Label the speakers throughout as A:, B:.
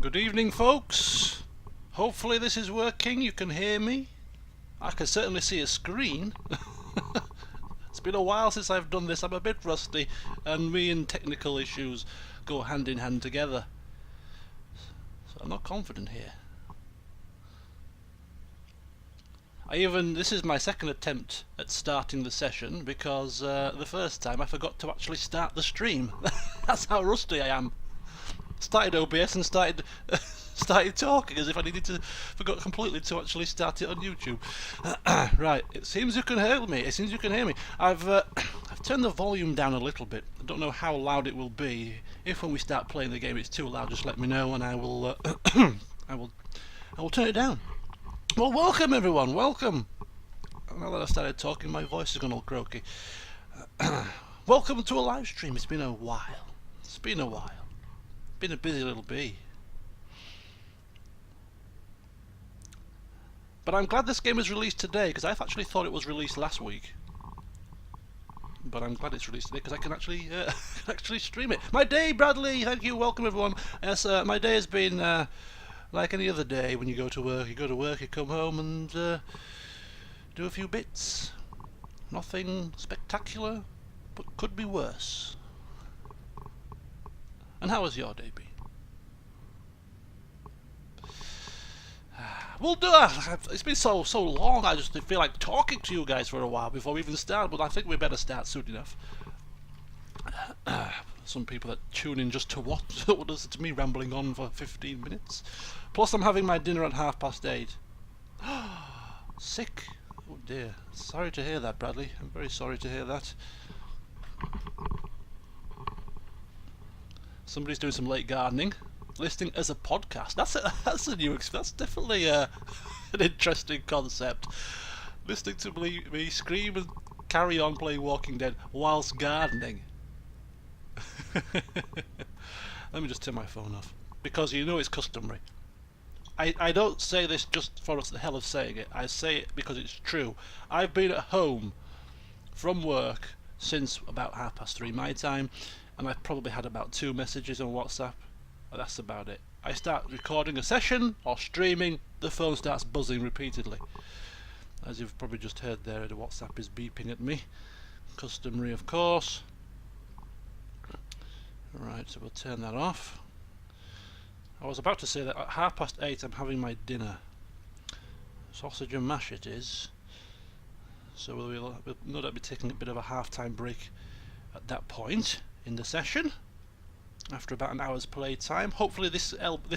A: Good evening, folks. Hopefully this is working. You can hear me. I can certainly see a screen. It's been a while since I've done this. I'm a bit rusty, and me and technical issues go hand in hand together. So I'm not confident here. This is my second attempt at starting the session because the first time I forgot to actually start the stream. That's how rusty I am. Started OBS and started talking as if I forgot completely to actually start it on YouTube. Right, it seems you can hear me. I've turned the volume down a little bit. I don't know how loud it will be. If when we start playing the game it's too loud, just let me know and I will I will turn it down. Well, welcome everyone. Welcome. Now that I've started talking, my voice has gone all croaky. Welcome to a live stream. It's been a while. Been a busy little bee. But I'm glad this game is released today, because I actually thought it was released last week. But I'm glad it's released today, because I can actually actually stream it. My day, Bradley! Thank you, welcome everyone. Yes, my day has been like any other day. When you go to work, you come home and do a few bits. Nothing spectacular, but could be worse. And how has your day been? We'll do it. It's been so long. I just feel like talking to you guys for a while before we even start. But I think we better start soon enough. Some people that tune in just to watch to me rambling on for 15 minutes. Plus, I'm having my dinner at 8:30. Sick. Oh dear. Sorry to hear that, Bradley. I'm very sorry to hear that. Somebody's doing some late gardening, listening as a podcast. That's definitely an interesting concept. Listening to me scream and carry on playing Walking Dead whilst gardening. Let me just turn my phone off, because you know it's customary. I don't say this just for the hell of saying it. I say it because it's true. I've been at home from work since about 3:30 my time, and I've probably had about 2 messages on WhatsApp. That's about it. I start recording a session or streaming, the phone starts buzzing repeatedly. As you've probably just heard there, the WhatsApp is beeping at me. Customary, of course. Right, so we'll turn that off. I was about to say that at 8:30 I'm having my dinner. Sausage and mash it is. So we'll no doubt be taking a bit of a half-time break at that point in the session, after about an hour's play time. Hopefully this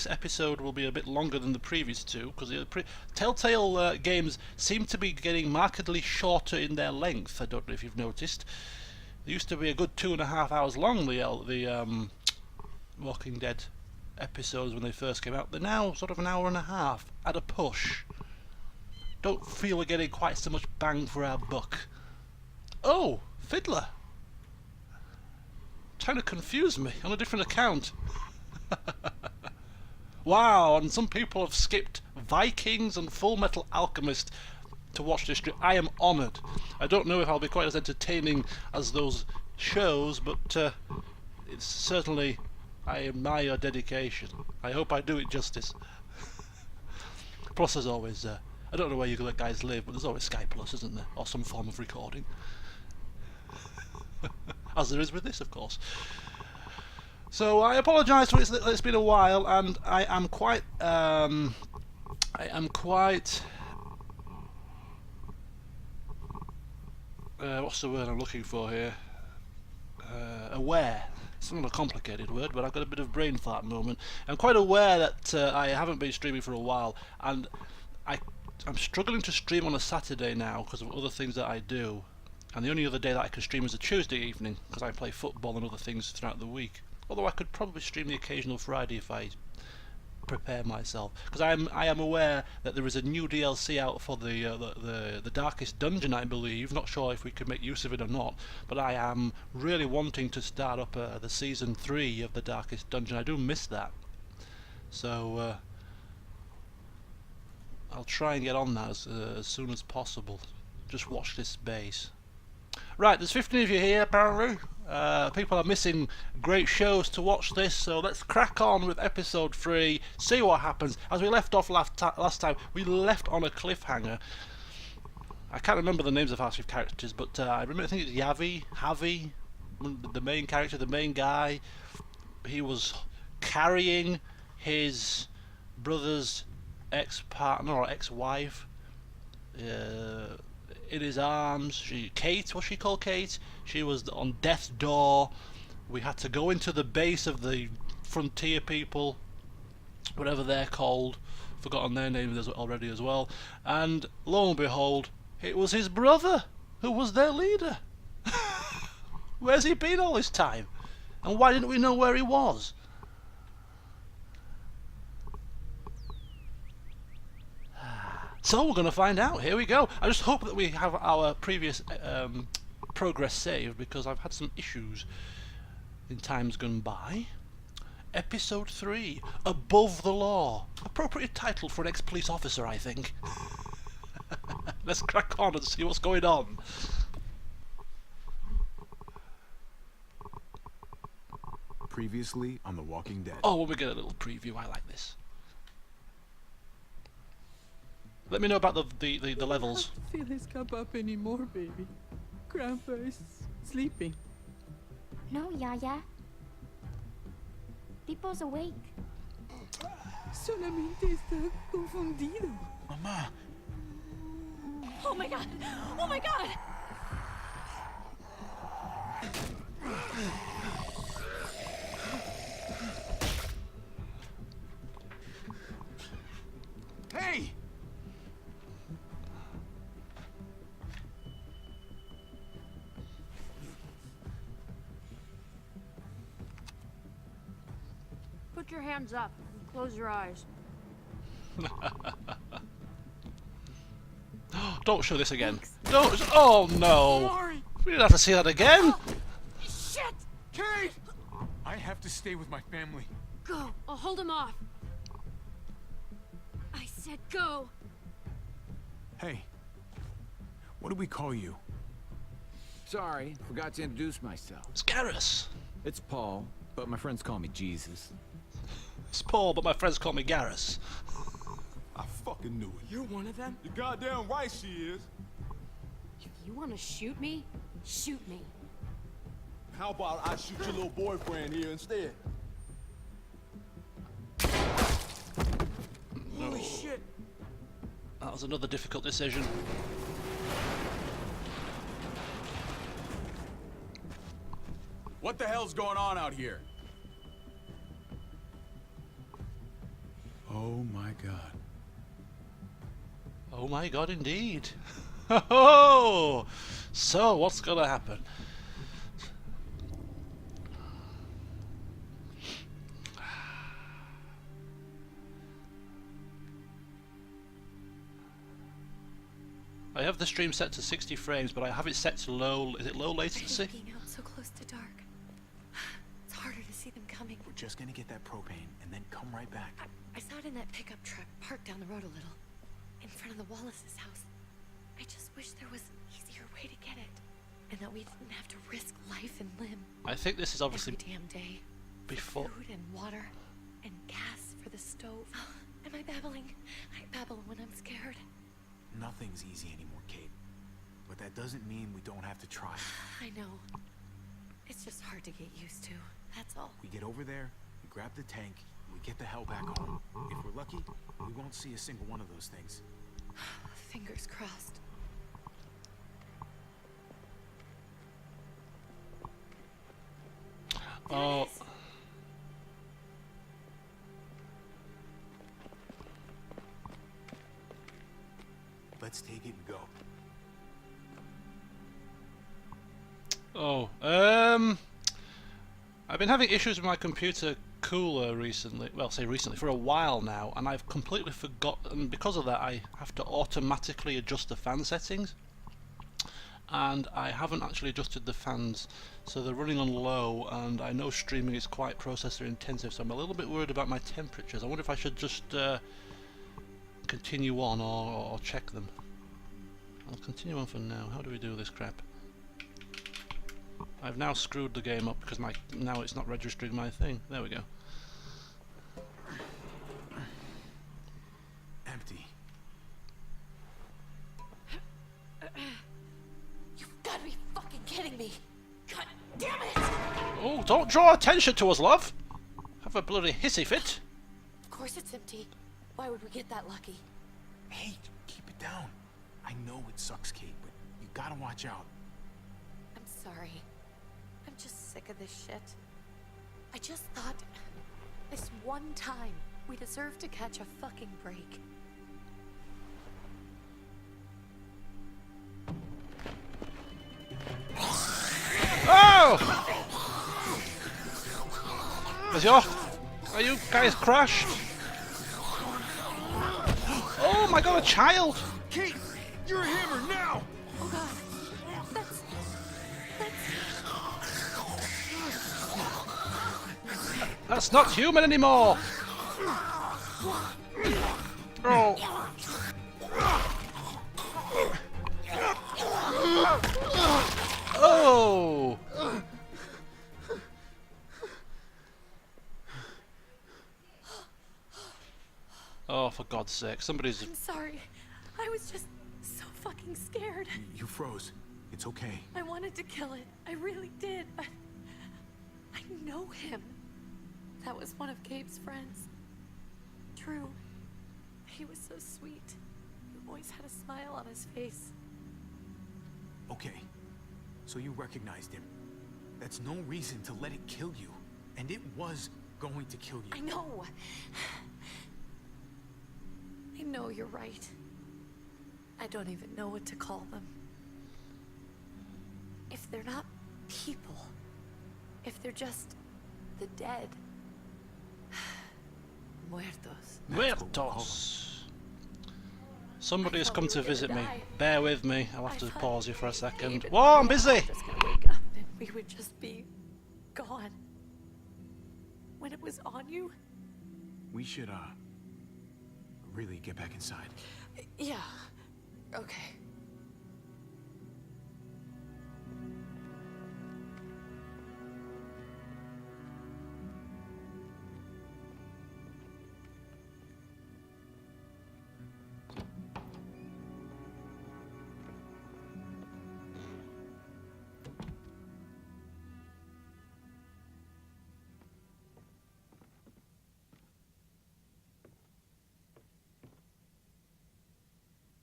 A: episode will be a bit longer than the previous two, because the Telltale games seem to be getting markedly shorter in their length. I don't know if you've noticed. They used to be a good 2.5 hours long, the Walking Dead episodes when they first came out. They're now sort of an hour and a half at a push. Don't feel we're getting quite so much bang for our buck. Oh, Fiddler! Trying to confuse me on a different account. Wow, and some people have skipped Vikings and Full Metal Alchemist to watch this stream. I am honoured. I don't know if I'll be quite as entertaining as those shows, but it's certainly, I admire your dedication. I hope I do it justice. Plus, as always, I don't know where you guys live, but there's always Skype Plus, isn't there? Or some form of recording. As there is with this, of course. So I apologise for it's been a while, and I am quite what's the word I'm looking for here? Aware. It's not a complicated word, but I've got a bit of brain fart moment. I'm quite aware that I haven't been streaming for a while, and I'm struggling to stream on a Saturday now because of other things that I do. And the only other day that I can stream is a Tuesday evening, because I play football and other things throughout the week. Although I could probably stream the occasional Friday if I prepare myself, because I am aware that there is a new DLC out for the Darkest Dungeon, I believe. Not sure if we could make use of it or not, but I am really wanting to start up the season 3 of the Darkest Dungeon. I do miss that, so I'll try and get on that as soon as possible. Just watch this space. Right, there's 15 of you here apparently. People are missing great shows to watch this, so let's crack on with episode 3, see what happens. As we left off last time, we left on a cliffhanger. I can't remember the names of our characters, but I think it's Javi, the main character, the main guy. He was carrying his brother's ex-partner or ex-wife in his arms. Kate, was she called Kate? She was on death's door. We had to go into the base of the frontier people, whatever they're called. Forgotten their names already as well. And lo and behold, it was his brother who was their leader. Where's he been all this time? And why didn't we know where he was? So we're going to find out. Here we go. I just hope that we have our previous progress saved, because I've had some issues in times gone by. Episode 3, Above the Law. Appropriate title for an ex-police officer, I think. Let's crack on and see what's going on.
B: Previously on The Walking Dead.
A: Oh, well, we get a little preview. I like this. Let me know about the levels.
C: I don't feel his cup up anymore, baby. Grandpa is sleeping.
D: No, Yaya. Pipo's awake.
C: Solamente está confundido.
B: Mamá.
D: Oh my god! Oh my god!
B: Hey!
E: Put your hands up and close your eyes.
A: Don't show this again. Don't. Oh no!
B: Sorry.
A: We didn't have to see that again.
E: Shit!
B: Kate! I have to stay with my family.
E: Go. I'll hold him off. I said go.
B: Hey. What do we call you?
F: Sorry, forgot to introduce myself.
A: It's Garrus.
F: It's Paul, but my friends call me Jesus.
A: It's Paul, but my friends call me Garrus.
G: I fucking knew it.
C: You're one of them?
G: You're goddamn right she is.
E: If you want to shoot me, shoot me.
G: How about I shoot your little boyfriend here instead?
C: Holy shit.
A: That was another difficult decision.
B: What the hell's going on out here? Oh my god.
A: Oh my god, indeed. Oh, so what's gonna happen? I have the stream set to 60 frames, but I have it set to low. Is it low latency?
H: Being out so close to dark. It's harder to see them coming.
B: We're just gonna get that propane and then come right back.
H: I saw it in that pickup truck parked down the road a little, in front of the Wallace's house. I just wish there was an easier way to get it, and that we didn't have to risk life and limb.
A: I think this is obviously
H: every damn day.
A: before.
H: Food and water and gas for the stove. Am I babbling? I babble when I'm scared.
B: Nothing's easy anymore, Kate. But that doesn't mean we don't have to try.
H: I know. It's just hard to get used to. That's all.
B: We get over there, we grab the tank, we get the hell back home. If we're lucky, we won't see a single one of those things.
H: Fingers crossed.
A: Oh.
B: Let's take it and go.
A: Oh, I've been having issues with my computer cooler recently. Well, say recently, for a while now, and I've completely forgotten. Because of that, I have to automatically adjust the fan settings, and I haven't actually adjusted the fans, so they're running on low. And I know streaming is quite processor intensive, so I'm a little bit worried about my temperatures. I wonder if I should just continue on or check them. I'll continue on for now. How do we do this crap? I've now screwed the game up because now it's not registering my thing. There we go.
B: Empty.
H: You've got to be fucking kidding me. God damn it!
A: Oh, don't draw attention to us, love. Have a bloody hissy fit.
H: Of course it's empty. Why would we get that lucky?
B: Hey, keep it down. I know it sucks, Kate, but you gotta watch out.
H: I'm sorry. I'm just sick of this shit. I just thought this one time we deserve to catch a fucking break.
A: Oh! Are you guys crashed? Oh my god, a child!
G: Kate, you're a hammer now!
H: Oh god. That's
A: That's not human anymore! Oh! Oh! Oh, for God's sake, somebody's...
H: I'm sorry. I was just so fucking scared.
B: You froze. It's okay.
H: I wanted to kill it. I really did. I know him. That was one of Gabe's friends. Drew. He was so sweet. He always had a smile on his face.
B: Okay. So you recognized him. That's no reason to let it kill you. And it was going to kill you.
H: I know. I know you're right. I don't even know what to call them. If they're not people, if they're just the dead. Muertos.
B: That's what we'll call
A: Muertos! Somebody has
H: thought
A: come
H: we
A: to
H: were gonna
A: visit me.
H: die.
A: Bear with me, I'll have
H: I
A: to
H: thought
A: pause you for a second.
H: Gabe and
A: Whoa, I'm
H: we
A: busy!
H: were all just gonna wake up and we would just be gone. When it was on you?
B: We should, really get back inside.
H: Yeah. Okay.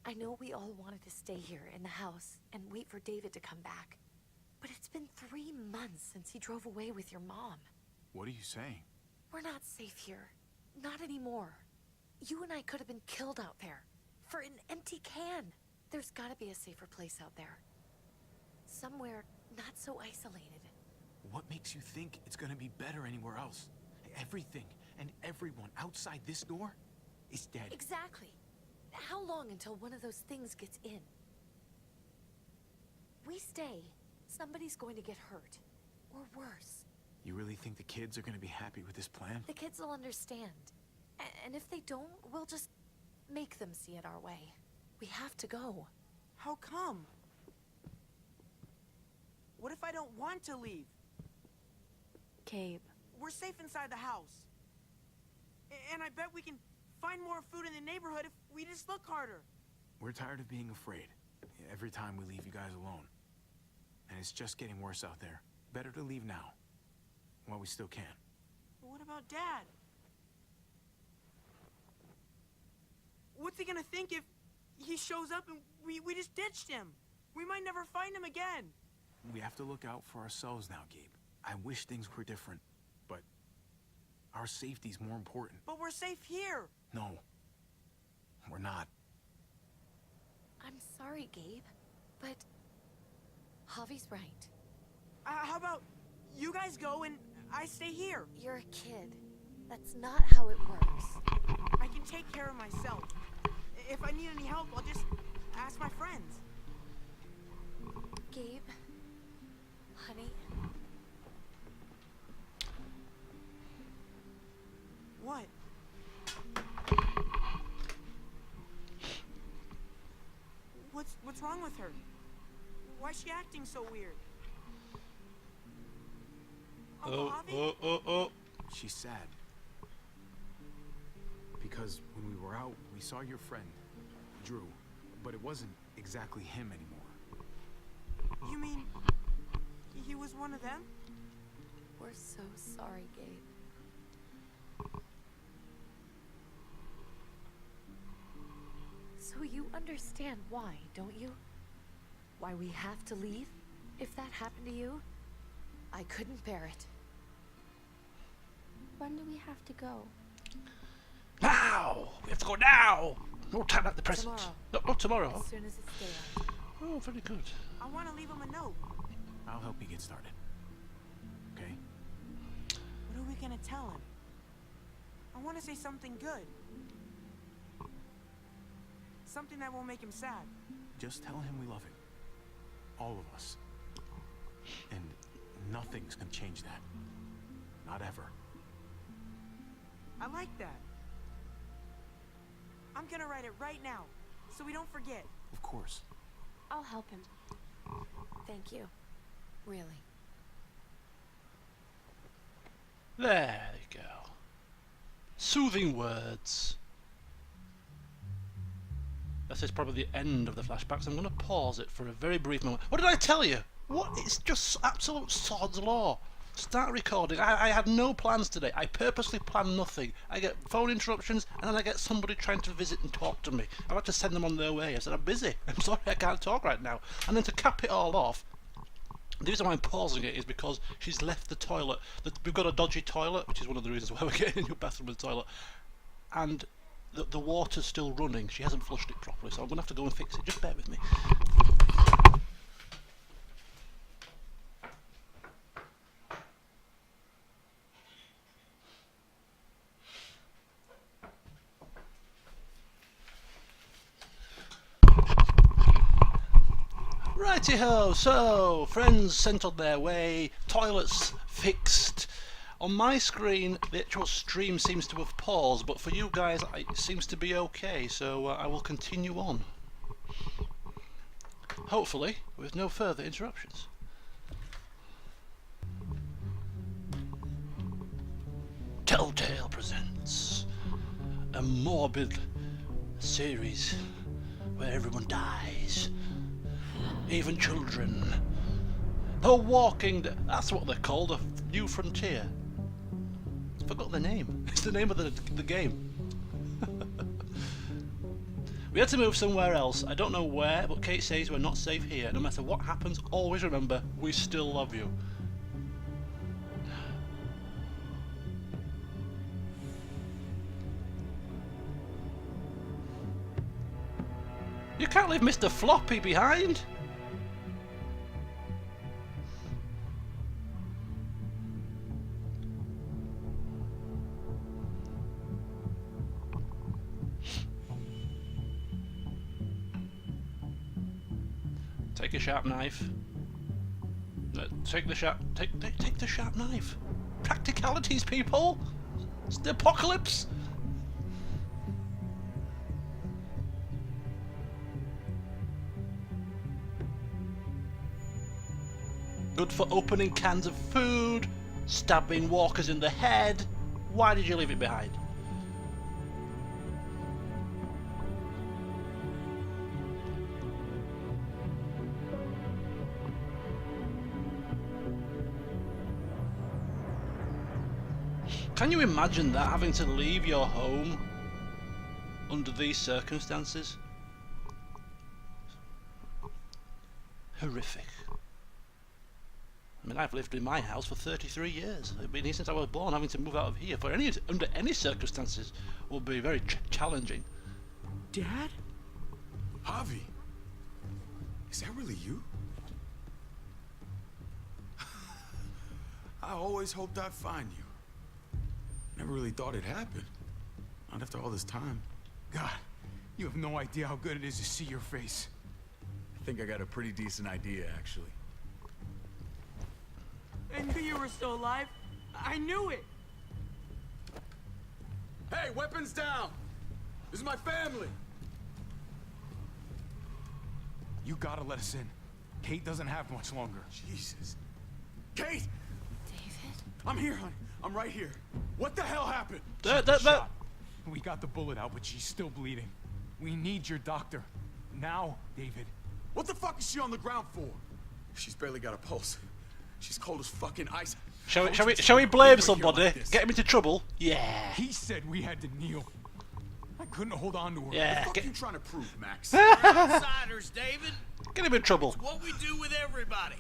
H: I know we all wanted to stay here in the house and wait for David to come back. But it's been 3 months since he drove away with your mom.
B: What are you saying?
H: We're not safe here. Not anymore. You and I could have been killed out there. For an empty can. There's gotta be a safer place out there. Somewhere not so isolated.
B: What makes you think it's gonna be better anywhere else? Everything and everyone outside this door is dead.
H: Exactly. How long until one of those things gets in? We stay, somebody's going to get hurt. Or worse.
B: You really think the kids are gonna be happy with this plan?
H: The kids will understand. And if they don't, we'll just make them see it our way. We have to go.
I: How come? What if I don't want to leave?
H: Gabe.
I: We're safe inside the house. And I bet we can find more food in the neighborhood if we just look harder.
B: We're tired of being afraid. Every time we leave you guys alone. And it's just getting worse out there. Better to leave now. While we still can.
I: But what about Dad? What's he gonna think if he shows up and we just ditched him? We might never find him again.
B: We have to look out for ourselves now, Gabe. I wish things were different, but our safety's more important.
I: But we're safe here.
B: No, we're not.
H: I'm sorry, Gabe, but Javi's right.
I: How about you guys go and I stay here?
H: You're a kid. That's not how it works.
I: I can take care of myself. If I need any help, I'll just ask my friends.
H: Gabe, honey,
I: what? What's wrong with her? Why is she acting so weird?
A: Oh,
I: Javi?
A: oh.
B: She's sad. Because when we were out, we saw your friend, Drew. But it wasn't exactly him anymore.
I: You mean he was one of them?
H: We're so sorry, Gabe. So you understand why, don't you? Why we have to leave? If that happened to you, I couldn't bear it.
E: When do we have to go?
A: Now! We have to go now! No time like the present.
H: Tomorrow.
A: No, not tomorrow.
H: As soon as it's daylight.
A: Oh, very good.
I: I want to leave him a note.
B: I'll help you get started. Okay?
I: What are we gonna tell him? I want to say something good. Something that won't make him sad.
B: Just tell him we love him. All of us. And nothing's gonna change that. Not ever.
I: I like that. I'm gonna write it right now, so we don't forget.
B: Of course.
E: I'll help him.
H: Thank you. Really.
A: There you go. Soothing words. This is probably the end of the flashbacks. I'm going to pause it for a very brief moment. What did I tell you? What? It's just absolute sod's law. Start recording. I had no plans today. I purposely planned nothing. I get phone interruptions and then I get somebody trying to visit and talk to me. I've had to send them on their way. I said, I'm busy. I'm sorry, I can't talk right now. And then to cap it all off, the reason why I'm pausing it is because she's left the toilet. We've got a dodgy toilet, which is one of the reasons why we're getting a new bathroom and toilet. And the water's still running. She hasn't flushed it properly, so I'm going to have to go and fix it. Just bear with me. Righty-ho, so friends sent on their way, toilets fixed. On my screen the actual stream seems to have paused, but for you guys it seems to be okay, so I will continue on. Hopefully with no further interruptions. Telltale presents a morbid series where everyone dies. Even children. The Walking Dead. That's what they're called, a new frontier. Forgot the name. It's the name of the game. We had to move somewhere else. I don't know where, but Kate says we're not safe here. No matter what happens, always remember, we still love you. You can't leave Mr. Floppy behind. Take a sharp knife. Take the sharp knife. Practicalities, people. It's the apocalypse. Good for opening cans of food, stabbing walkers in the head. Why did you leave it behind? Can you imagine that, having to leave your home under these circumstances? Horrific. I mean, I've lived in my house for 33 years. I've been here since I was born. Having to move out of here under any circumstances will be very challenging.
I: Dad?
B: Javi! Is that really you? I always hoped I'd find you. Never really thought it'd happen. Not after all this time.
G: God, you have no idea how good it is to see your face.
B: I think I got a pretty decent idea, actually.
I: I knew you were still alive. I knew it.
B: Hey, weapons down! This is my family!
G: You gotta let us in. Kate doesn't have much longer.
B: Jesus. Kate!
H: David?
B: I'm here, honey. I'm right here. What the hell happened?
G: Shot. We got the bullet out, but she's still bleeding. We need your doctor. Now, David.
B: What the fuck is she on the ground for? She's barely got a pulse. She's cold as fucking ice.
A: Shall we blame somebody? Get him into trouble? Yeah.
G: He said we had to kneel. I couldn't hold on to her.
A: Yeah.
B: What are you trying to prove, Max?
J: We're outsiders, David.
A: Get him in trouble.
J: It's what we do with everybody.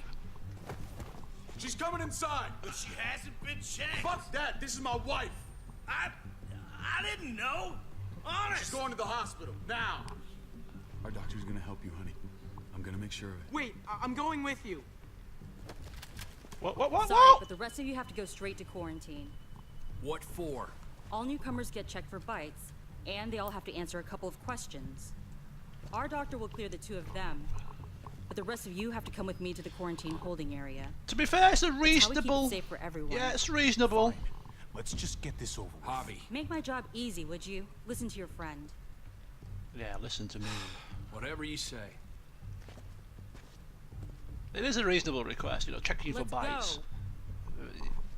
B: She's coming inside.
J: But she hasn't been checked.
B: Fuck that. This is my wife.
J: I didn't know. Honest.
B: She's going to the hospital now. Our doctor's gonna help you, honey. I'm gonna make sure of it.
I: Wait, I'm going with you.
A: What?
K: Sorry, but the rest of you have to go straight to quarantine.
J: What for?
K: All newcomers get checked for bites, and they all have to answer a couple of questions. Our doctor will clear the two of them, but the rest of you have to come with me to the quarantine holding area.
A: To be fair, it's a
K: It's how we keep
A: reasonable.
K: it safe for everyone.
A: Yeah, it's reasonable.
G: Let's just get this over with.
J: Hobby.
K: Make my job easy, would you? Listen to your friend.
A: Yeah, listen to me.
J: Whatever you say.
A: It is a reasonable request, you know, checking for
K: Let's
A: bites.
K: go.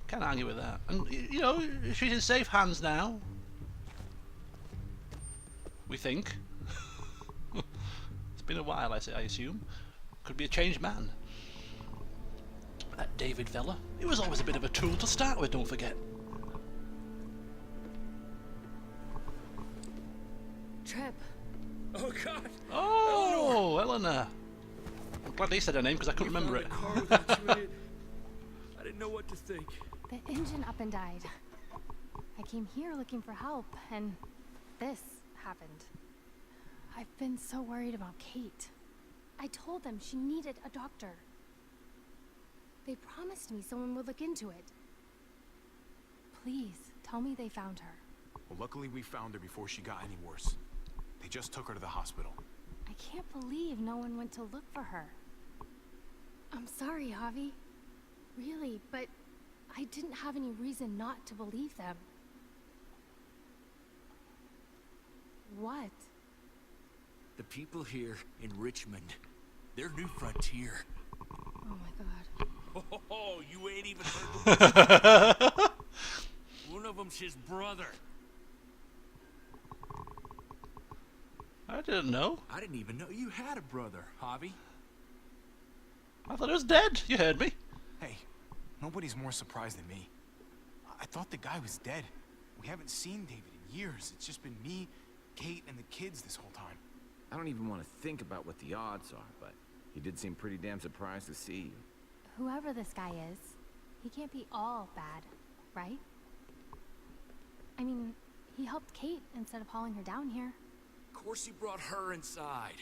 A: Can't argue with that. And, you know, she's in safe hands now. We think. It's been a while, I assume. Could be a changed man. That David fella. He was always a bit of a tool to start with, don't forget.
H: Trip.
J: Oh, God.
A: Oh, Eleanor. I'm glad they said her name because I couldn't remember it.
J: I didn't know what to think.
L: The engine up and died. I came here looking for help, and this happened. I've been so worried about Kate. I told them she needed a doctor. They promised me someone would look into it. Please, tell me they found her.
B: Well, luckily we found her before she got any worse. They just took her to the hospital.
L: I can't believe no one went to look for her. I'm sorry, Javi. Really, but I didn't have any reason not to believe them. What?
J: The people here in Richmond, their new frontier.
L: Oh my god.
J: Oh, you ain't even heard the One of them's his brother.
A: I didn't know.
J: I didn't even know you had a brother, Javi.
A: I thought he was dead. You heard me.
B: Hey, nobody's more surprised than me. I thought the guy was dead. We haven't seen David in years. It's just been me, Kate, and the kids this whole time.
F: I don't even want to think about what the odds are, but he did seem pretty damn surprised to see you.
L: Whoever this guy is, he can't be all bad, right? I mean, he helped Kate instead of hauling her down here.
J: Of course he brought her inside.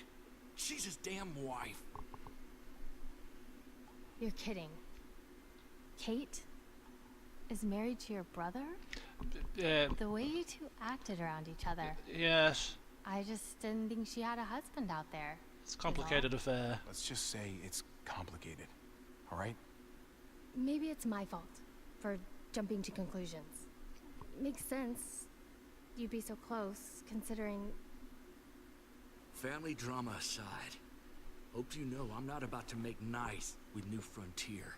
J: She's his damn wife.
L: You're kidding. Kate is married to your brother? The way you two acted around each other.
A: Yes.
L: I just didn't think she had a husband out there.
A: It's a complicated affair.
B: Let's just say it's complicated. All right?
L: Maybe it's my fault for jumping to conclusions. Makes sense. You'd be so close, considering...
J: Family drama aside, hope you know I'm not about to make nice with New Frontier.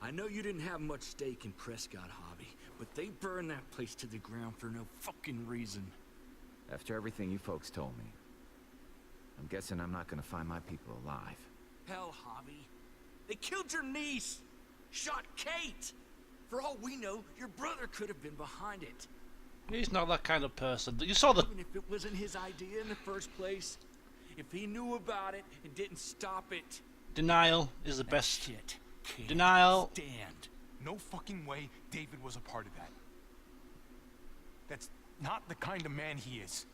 J: I know you didn't have much stake in Prescott, Hobby, but they burned that place to the ground for no fucking reason.
F: After everything you folks told me, I'm guessing I'm not gonna find my people alive.
J: Hell, Hobby. They killed your niece! Shot Kate! For all we know, your brother could have been behind it.
A: He's not that kind of person. You saw the...
J: Even if it wasn't his idea in the first place, if he knew about it and didn't stop it...
A: Denial is the
J: that
A: best.
J: shit can't
A: Denial.
J: stand.
G: No fucking way David was a part of that. That's not the kind of man he is.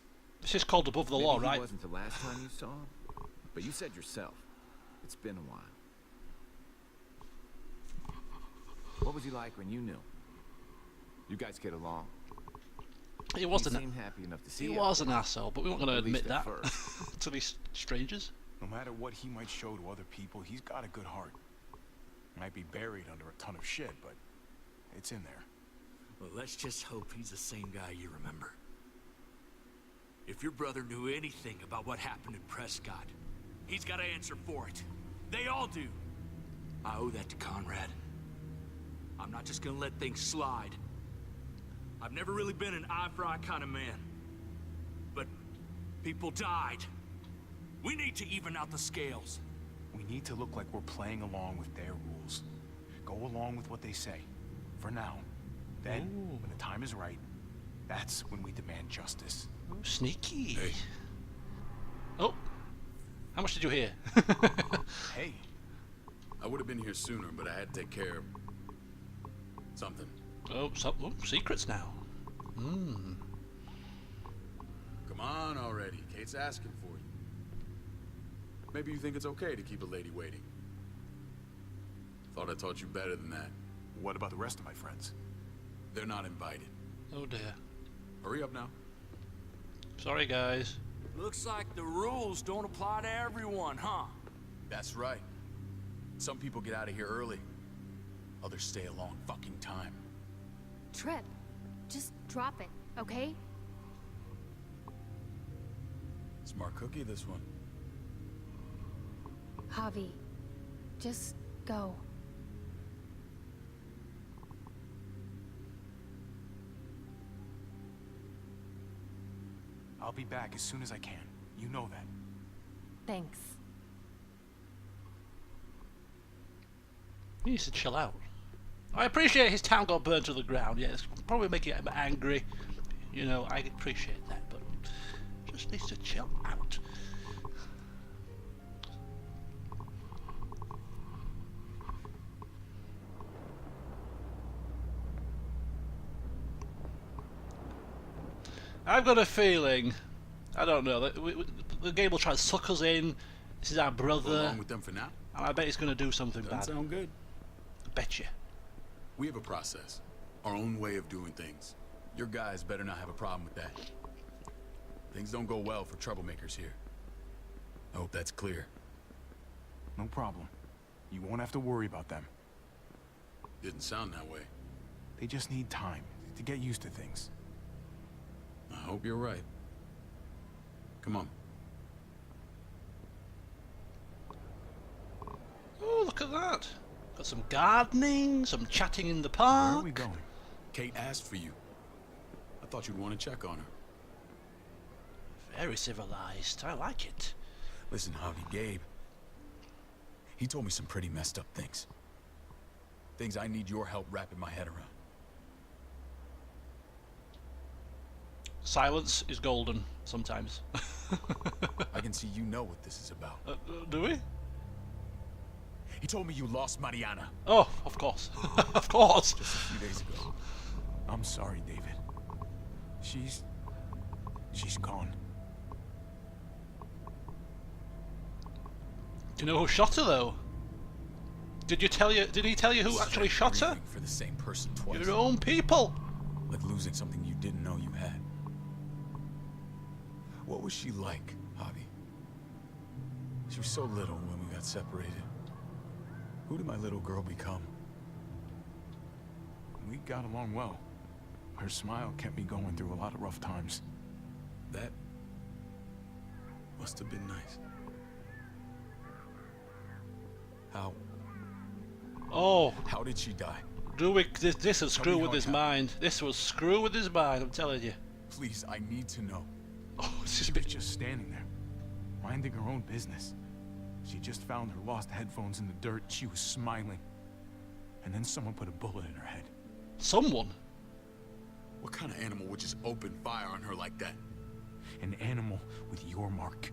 A: This is called above the
F: Maybe
A: law,
F: he
A: right?
F: wasn't the last time you saw him, but you said yourself, it's been a while. What was he like when you knew him? You guys get along?
A: He wasn't.
F: He seemed happy enough to see
A: He
F: you.
A: was an asshole, but we weren't going to
F: At least
A: admit
F: at
A: that
F: first.
A: to these strangers.
B: No matter what he might show to other people, he's got a good heart. Might be buried under a ton of shit, but it's in there.
J: Well, let's just hope he's the same guy you remember. If your brother knew anything about what happened in Prescott, he's got to answer for it. They all do. I owe that to Conrad. I'm not just gonna let things slide. I've never really been an eye-for-eye kind of man. But people died. We need to even out the scales.
B: We need to look like we're playing along with their rules. Go along with what they say. For now. Then, when the time is right, that's when we demand justice.
A: Sneaky. Hey. Oh. How much did you hear?
B: Hey.
M: I would have been here sooner, but I had to take care of something.
A: Oh, secrets now.
M: Come on already. Kate's asking for you. Maybe you think it's okay to keep a lady waiting. Thought I taught you better than that.
B: What about the rest of my friends?
M: They're not invited.
A: Oh dear.
M: Hurry up now.
A: Sorry, guys.
J: Looks like the rules don't apply to everyone, huh?
M: That's right. Some people get out of here early. Others stay a long fucking time.
L: Trip, just drop it, okay?
M: Smart cookie, this one.
L: Javi, just go.
B: I'll be back as soon as I can. You know that.
L: Thanks.
A: He needs to chill out. I appreciate his town got burned to the ground. Yeah, it's probably making him angry. You know, I appreciate that, but just needs to chill out. I've got a feeling, I don't know, that the game will try to suck us in. This is our brother.
M: Go along with them for now.
A: And I bet he's going to do something bad.
M: Doesn't sound good.
A: I bet you.
M: We have a process, our own way of doing things. Your guys better not have a problem with that. Things don't go well for troublemakers here. I hope that's clear.
B: No problem. You won't have to worry about them.
M: Didn't sound that way.
B: They just need time to get used to things.
M: I hope you're right. Come on.
A: Oh, look at that. Got some gardening, some chatting in the park.
B: Where are we going?
M: Kate asked for you. I thought you'd want to check on her.
A: Very civilized. I like it.
M: Listen, Javi, Gabe. He told me some pretty messed up things. Things I need your help wrapping my head around.
A: Silence is golden, sometimes.
M: I can see you know what this is about.
A: Do we?
M: He told me you lost Mariana.
A: Oh, of course. Of course.
M: Just a few days ago.
B: I'm sorry, David. She's gone.
A: Do you know who shot her, though? Did he tell you who actually shot her?
M: For the same person twice.
A: Your own people.
M: Like losing something you didn't know you had. What was she like, Javi? She was so little when we got separated. Who did my little girl become?
B: We got along well. Her smile kept me going through a lot of rough times.
M: That must have been nice. How?
A: Oh.
M: How did she die?
A: This will screw with his mind. This will screw with his mind, I'm telling you.
M: Please, I need to know.
A: Oh,
B: She was just standing there, minding her own business. She just found her lost headphones in the dirt. She was smiling. And then someone put a bullet in her head.
A: Someone?
M: What kind of animal would just open fire on her like that?
B: An animal with your mark.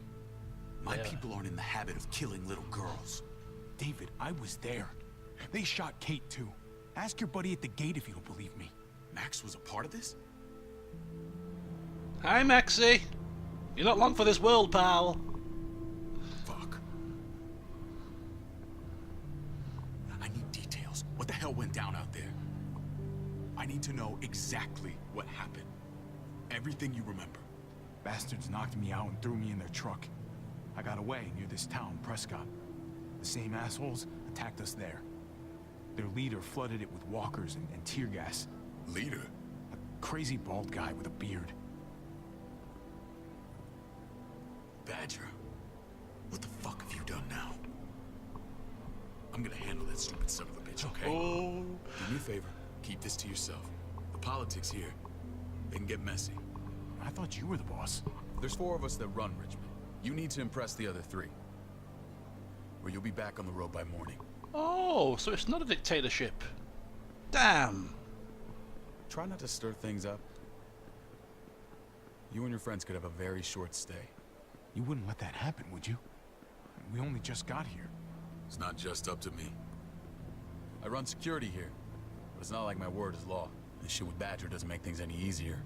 M: My people aren't in the habit of killing little girls.
B: David, I was there. They shot Kate too. Ask your buddy at the gate if you don't believe me.
M: Max was a part of this?
A: Hi, Maxie. You're not long for this world, pal.
M: Fuck. I need details. What the hell went down out there? I need to know exactly what happened. Everything you remember.
B: Bastards knocked me out and threw me in their truck. I got away near this town, Prescott. The same assholes attacked us there. Their leader flooded it with walkers and tear gas.
M: Leader?
B: A crazy bald guy with a beard.
M: Badger, what the fuck have you done now? I'm gonna handle that stupid son of a bitch much, okay?
A: Oh.
M: Do me a favor. Keep this to yourself. The politics here, they can get messy.
B: I thought you were the boss.
M: There's 4 of us that run Richmond. You need to impress the other 3. Or you'll be back on the road by morning.
A: Oh, so it's not a dictatorship. Damn.
M: Try not to stir things up. You and your friends could have a very short stay.
B: You wouldn't let that happen, would you? We only just got here.
M: It's not just up to me. I run security here, but it's not like my word is law. This shit with Badger doesn't make things any easier.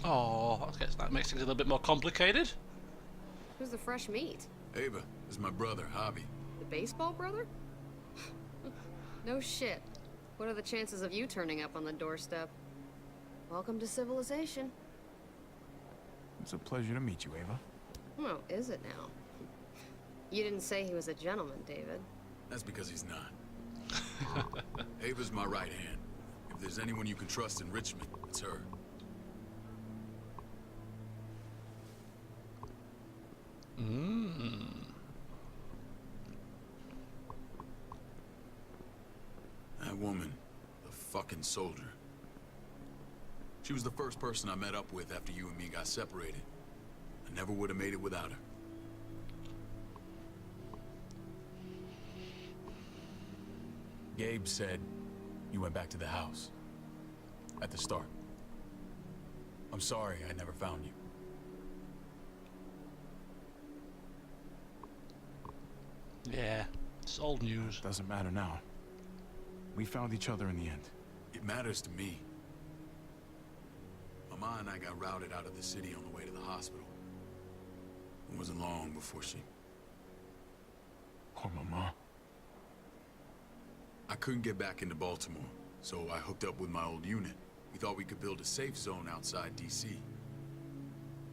A: Oh, okay, so that makes things a little bit more complicated.
E: Who's the fresh meat?
M: Ava, this is my brother, Javi.
E: The baseball brother? No shit. What are the chances of you turning up on the doorstep? Welcome to civilization.
B: It's a pleasure to meet you, Ava.
E: Well, is it now? You didn't say he was a gentleman, David.
M: That's because he's not. Ava's my right hand. If there's anyone you can trust in Richmond, it's her. That woman, the fucking soldier. She was the first person I met up with after you and me got separated. I never would have made it without her. Gabe said you went back to the house. At the start. I'm sorry I never found you.
A: Yeah, it's old news.
B: Doesn't matter now. We found each other in the end.
M: It matters to me. Mama and I got routed out of the city on the way to the hospital. It wasn't long before she...
B: Poor Mama.
M: I couldn't get back into Baltimore, so I hooked up with my old unit. We thought we could build a safe zone outside D.C.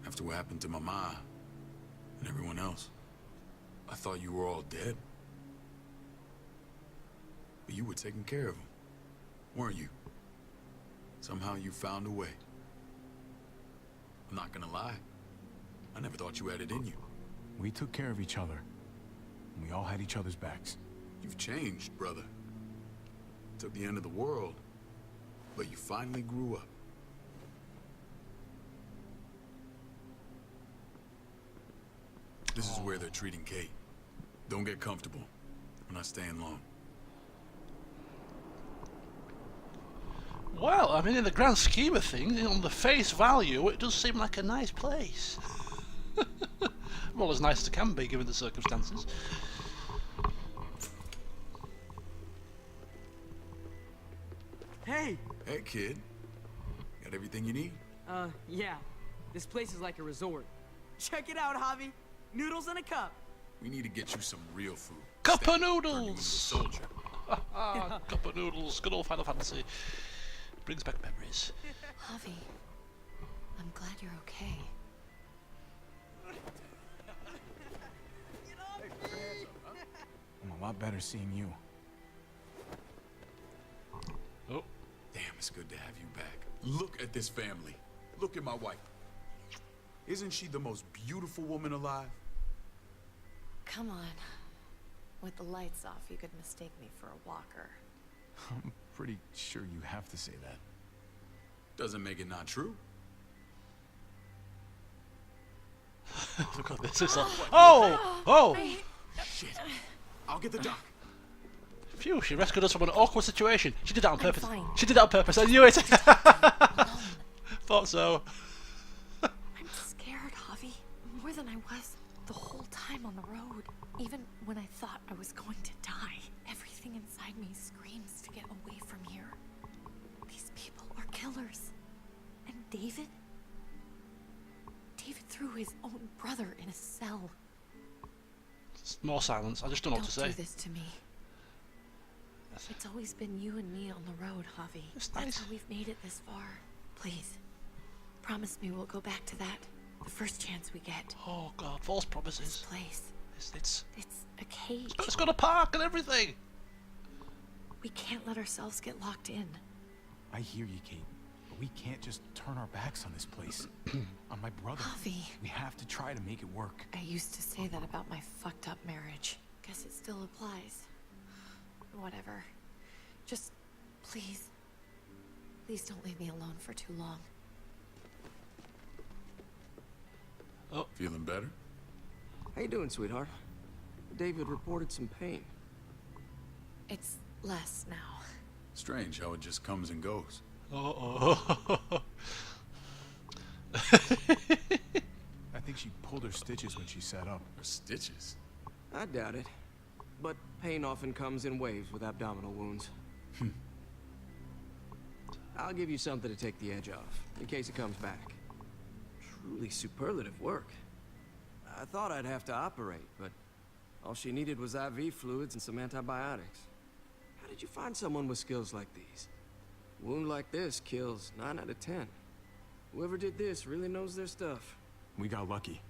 M: After what happened to Mama and everyone else, I thought you were all dead. But you were taking care of them, weren't you? Somehow you found a way. I'm not gonna lie. I never thought you had it in you.
B: We took care of each other. And we all had each other's backs.
M: You've changed, brother. Took the end of the world, but you finally grew up. This is where they're treating Kate. Don't get comfortable. We're not staying long.
A: Well, I mean, in the grand scheme of things, on the face value, it does seem like a nice place. Well, as nice as it can be, given the circumstances.
I: Hey!
M: Hey, kid. Got everything you need?
I: Yeah. This place is like a resort. Check it out, Javi. Noodles in a cup.
M: We need to get you some real food.
A: Cup of
M: Turn you into a
A: noodles!
M: soldier.
A: Cup of noodles, good old Final Fantasy. Brings back memories.
H: Javi, I'm glad you're okay.
B: I'm a lot better seeing you.
A: Oh.
M: Damn, it's good to have you back. Look at this family. Look at my wife. Isn't she the most beautiful woman alive?
H: Come on. With the lights off, you could mistake me for a walker.
B: I'm pretty sure you have to say that.
M: Doesn't make it not true.
A: Look at this. Is oh! Oh!
M: Shit. I'll get the doc.
A: Phew, she rescued us from an awkward situation. She did that on purpose.
H: fine.
A: She did that on purpose. I knew it. Thought so.
H: I'm scared, Javi. More than I was the whole time on the road. Even when I thought I was going to die, everything inside me screams to get away from here. These people are killers. And David? David threw his own brother in a cell.
A: More silence. I just don't know what to say.
H: Don't do this to me. It's always been you and me on the road, Javi.
A: It's
H: That's
A: nice.
H: how we've made it this far. Please, promise me we'll go back to that the first chance we get.
A: Oh God, false
H: This
A: promises.
H: place.
A: It's
H: a cage.
A: it's got a park and everything.
H: We can't let ourselves get locked in.
B: I hear you, Kate. But we can't just turn our backs on this place. On my brother.
H: Javi.
B: We have to try to make it work.
H: I used to say that about my fucked up marriage. Guess it still applies. Whatever. Just, please. Please don't leave me alone for too long.
A: Oh.
M: Feeling better?
N: How you doing, sweetheart? David reported some pain.
H: It's less now.
M: Strange how it just comes and goes.
A: Uh-oh.
B: I think she pulled her stitches when she sat up.
M: Her stitches?
N: I doubt it. But pain often comes in waves with abdominal wounds. I'll give you something to take the edge off, in case it comes back. Truly superlative work. I thought I'd have to operate, but all she needed was IV fluids and some antibiotics. How did you find someone with skills like these? A wound like this kills 9 out of 10. Whoever did this really knows their stuff.
B: We got lucky.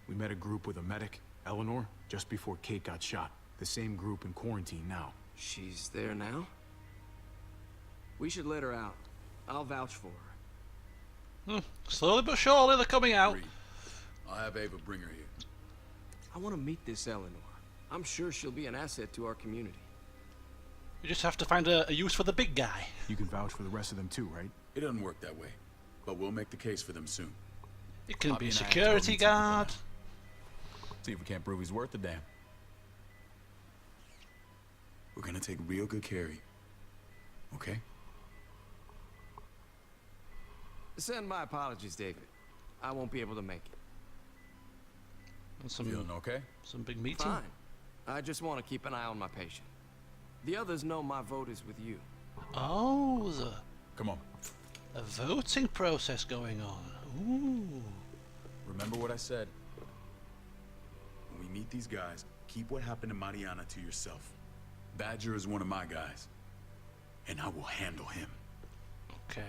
B: We met a group with a medic, Eleanor, just before Kate got shot. The same group in quarantine now.
N: She's there now? We should let her out. I'll vouch for her.
A: Slowly but surely they're coming out.
M: I'll have Ava bring her here.
N: I want to meet this Eleanor. I'm sure she'll be an asset to our community.
A: You just have to find a use for the big guy.
B: You can vouch for the rest of them too, right?
M: It doesn't work that way, but we'll make the case for them soon.
A: It can
M: Bobby
A: be a
M: and I have to
A: security
M: meet some people
A: guard.
M: now. See if we can't prove he's worth a damn. We're gonna take real good care of you. Okay?
N: Send my apologies, David. I won't be able to make it.
A: And some,
M: Feeling okay?
A: some big meeting.
N: Fine. I just want to keep an eye on my patient. The others know my vote is with you.
A: Oh,
M: Come on.
A: a voting process going on. Ooh.
M: Remember what I said. When we meet these guys, keep what happened to Mariana to yourself. Badger is one of my guys, and I will handle him.
A: Okay.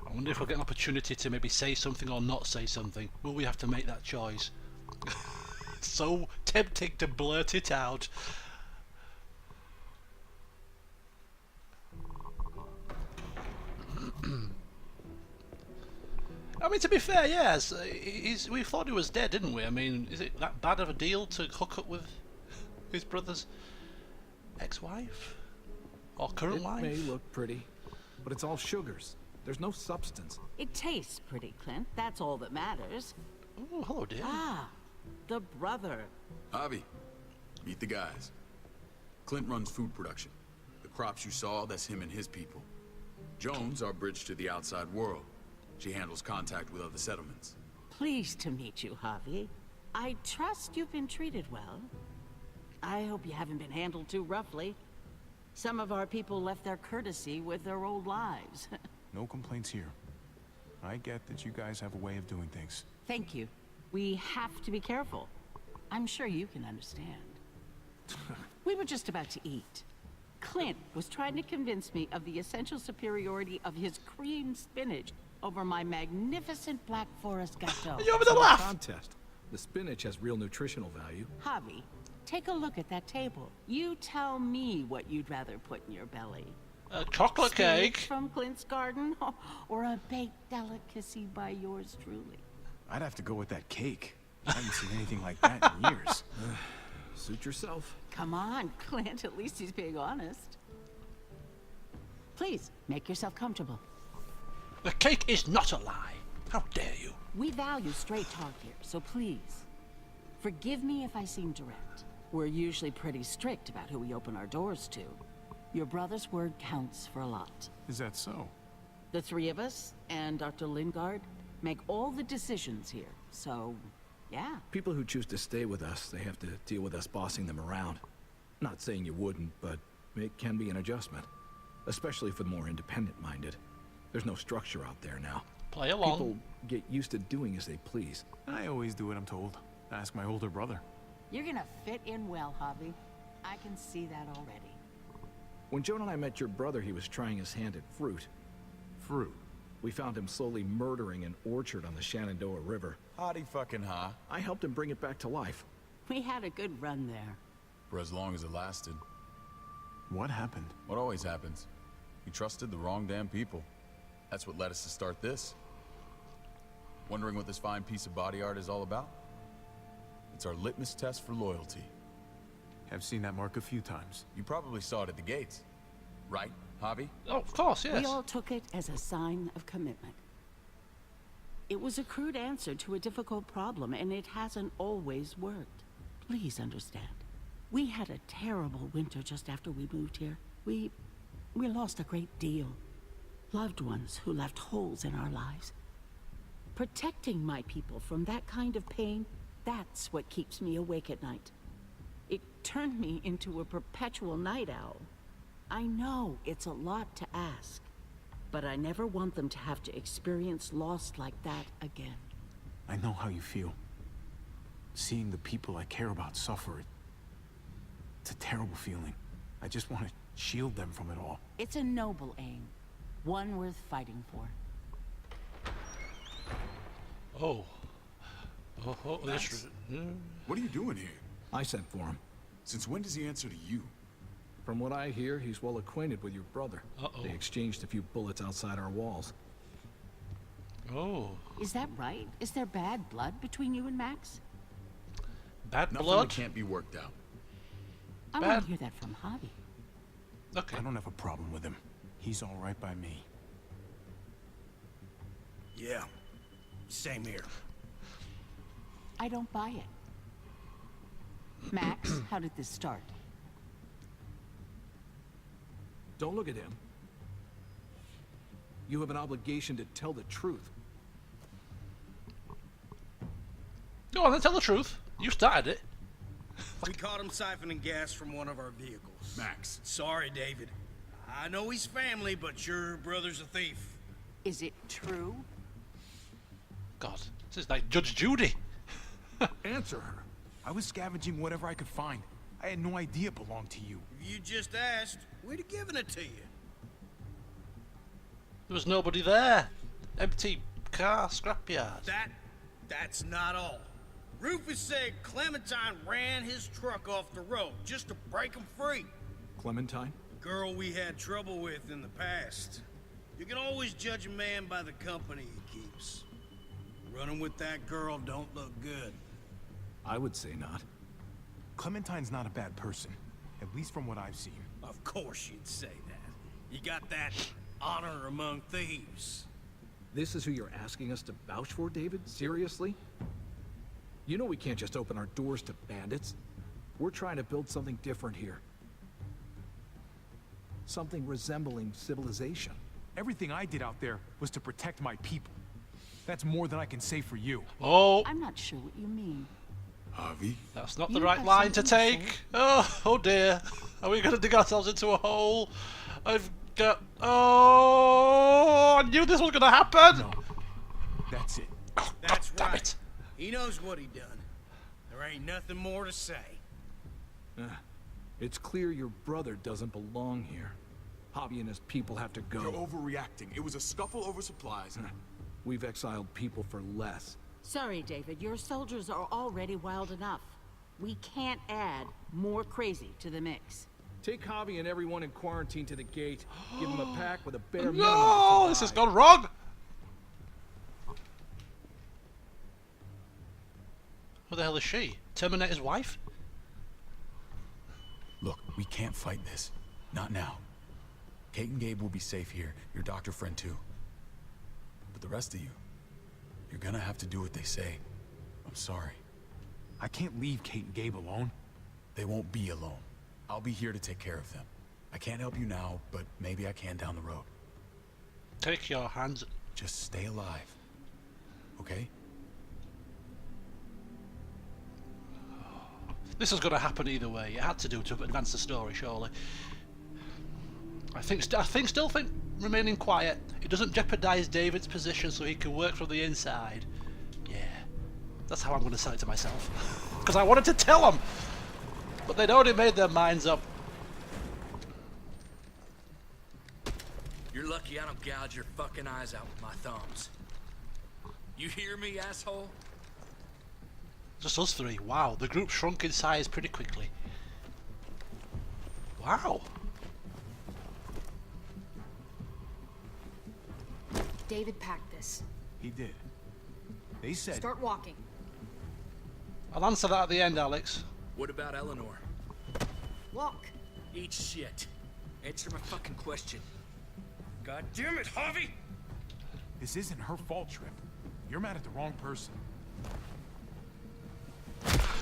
A: I wonder if we'll get an opportunity to maybe say something or not say something. Will we have to make that choice? So tempting to blurt it out. I mean, to be fair, yes, we thought he was dead, didn't we? I mean, is it that bad of a deal to hook up with his brother's ex-wife? Or current wife?
O: It may look pretty, but it's all sugars. There's no substance.
P: It tastes pretty, Clint. That's all that matters.
A: Oh, hello, dear.
P: Ah, the brother.
M: Javi, meet the guys. Clint runs food production. The crops you saw, that's him and his people. Jones, our bridge to the outside world. She handles contact with other settlements.
P: Pleased to meet you, Javi. I trust you've been treated well. I hope you haven't been handled too roughly. Some of our people left their courtesy with their old lives.
B: No complaints here. I get that you guys have a way of doing things.
P: Thank you. We have to be careful. I'm sure you can understand. We were just about to eat. Clint was trying to convince me of the essential superiority of his creamed spinach over my magnificent Black Forest gâteau.
A: You over the laugh?
O: Contest. The spinach has real nutritional value.
P: Javi, take a look at that table. You tell me what you'd rather put in your belly.
A: A chocolate
P: Spinach
A: cake.
P: from Clint's garden, or a baked delicacy by yours truly.
B: I'd have to go with that cake. I haven't seen anything like that in years.
O: Suit yourself.
P: Come on, Clint, at least he's being honest. Please, make yourself comfortable.
A: The cake is not a lie. How dare you?
P: We value straight talk here, so please, forgive me if I seem direct. We're usually pretty strict about who we open our doors to. Your brother's word counts for a lot.
B: Is that so?
P: The three of us, and Dr. Lingard, make all the decisions here, so, yeah.
O: People who choose to stay with us, they have to deal with us bossing them around. Not saying you wouldn't, but it can be an adjustment. Especially for the more independent-minded. There's no structure out there now.
A: Play along.
O: People get used to doing as they please.
B: I always do what I'm told. Ask my older brother.
P: You're gonna fit in well, Javi. I can see that already.
O: When Joan and I met your brother, he was trying his hand at fruit.
B: Fruit?
O: We found him slowly murdering an orchard on the Shenandoah River.
M: Howdy fucking ha.
O: I helped him bring it back to life.
P: We had a good run there.
M: For as long as it lasted.
B: What happened?
M: What always happens. We trusted the wrong damn people. That's what led us to start this. Wondering what this fine piece of body art is all about? It's our litmus test for loyalty.
B: I've seen that mark a few times.
M: You probably saw it at the gates. Right, Javi?
A: Oh, of course, yes.
P: We all took it as a sign of commitment. It was a crude answer to a difficult problem, and it hasn't always worked. Please understand. We had a terrible winter just after we moved here. We lost a great deal. Loved ones who left holes in our lives. Protecting my people from that kind of pain, that's what keeps me awake at night. It turned me into a perpetual night owl. I know it's a lot to ask, but I never want them to have to experience loss like that again.
B: I know how you feel. Seeing the people I care about suffer, it's a terrible feeling. I just want to shield them from it all.
P: It's a noble aim, one worth fighting for.
A: Oh. Oh, this...
M: What are you doing here?
O: I sent for him.
M: Since when does he answer to you?
O: From what I hear, he's well acquainted with your brother.
A: Uh-oh.
O: They exchanged a few bullets outside our walls.
A: Oh.
P: Is that right? Is there bad blood between you and Max?
A: Bad
M: Nothing
A: blood?
M: that can't be worked out.
P: I want to hear that from Javi.
A: Okay.
B: I don't have a problem with him. He's all right by me.
Q: Yeah, same here.
P: I don't buy it. Max, how did this start?
O: Don't look at him. You have an obligation to tell the truth.
A: Go on then, tell the truth. You started it.
Q: We caught him siphoning gas from one of our vehicles.
M: Max.
Q: Sorry, David. I know he's family, but your brother's a thief.
P: Is it true?
A: God, this is like Judge Judy.
B: Answer her. I was scavenging whatever I could find. I had no idea it belonged to you.
Q: If you just asked, we'd have given it to you.
A: There was nobody there. Empty car scrapyard.
Q: That's not all. Rufus said Clementine ran his truck off the road just to break him free.
O: Clementine?
Q: Girl we had trouble with in the past. You can always judge a man by the company he keeps. Running with that girl don't look good.
O: I would say not.
B: Clementine's not a bad person, at least from what I've seen.
Q: Of course you'd say that. You got that honor among thieves.
O: This is who you're asking us to vouch for, David? Seriously? You know we can't just open our doors to bandits. We're trying to build something different here. Something resembling civilization.
B: Everything I did out there was to protect my people. That's more than I can say for you.
A: Oh.
P: I'm not sure what you mean.
M: Javi?
A: That's not the right line to take. Oh dear. Are we going to dig ourselves into a hole? I've got... Oh, I knew this was going to happen.
B: No. That's it.
A: Oh,
Q: That's
A: God, damn
Q: right.
A: it.
Q: He knows what he done. There ain't nothing more to say.
O: It's clear your brother doesn't belong here. Javi and his people have to go.
M: You're overreacting. It was a scuffle over supplies.
O: We've exiled people for less.
P: Sorry, David. Your soldiers are already wild enough. We can't add more crazy to the mix.
O: Take Javi and everyone in quarantine to the gate. Give them a pack with a bare minimum.
A: No, this has gone wrong. Who the hell is she? Terminator's wife?
M: Look, we can't fight this. Not now. Kate and Gabe will be safe here. Your doctor friend too. But the rest of you, you're gonna have to do what they say. I'm sorry.
B: I can't leave Kate and Gabe alone.
M: They won't be alone. I'll be here to take care of them. I can't help you now, but maybe I can down the road.
A: Take your hands...
M: Just stay alive. Okay?
A: This is going to happen either way. It had to do to advance the story, surely. I still think remaining quiet, it doesn't jeopardize David's position so he can work from the inside. Yeah, that's how I'm going to sell it to myself. Because I wanted to tell them, but they'd already made their minds up.
J: You're lucky I don't gouge your fucking eyes out with my thumbs. You hear me, asshole?
A: Just us three. Wow, the group shrunk in size pretty quickly. Wow.
E: David packed this.
B: He did. They said...
E: Start walking.
A: I'll answer that at the end, Alex.
J: What about Eleanor?
E: Walk.
J: Eat shit. Answer my fucking question. God damn it, Harvey!
B: This isn't her fault, Trip. You're mad at the wrong person.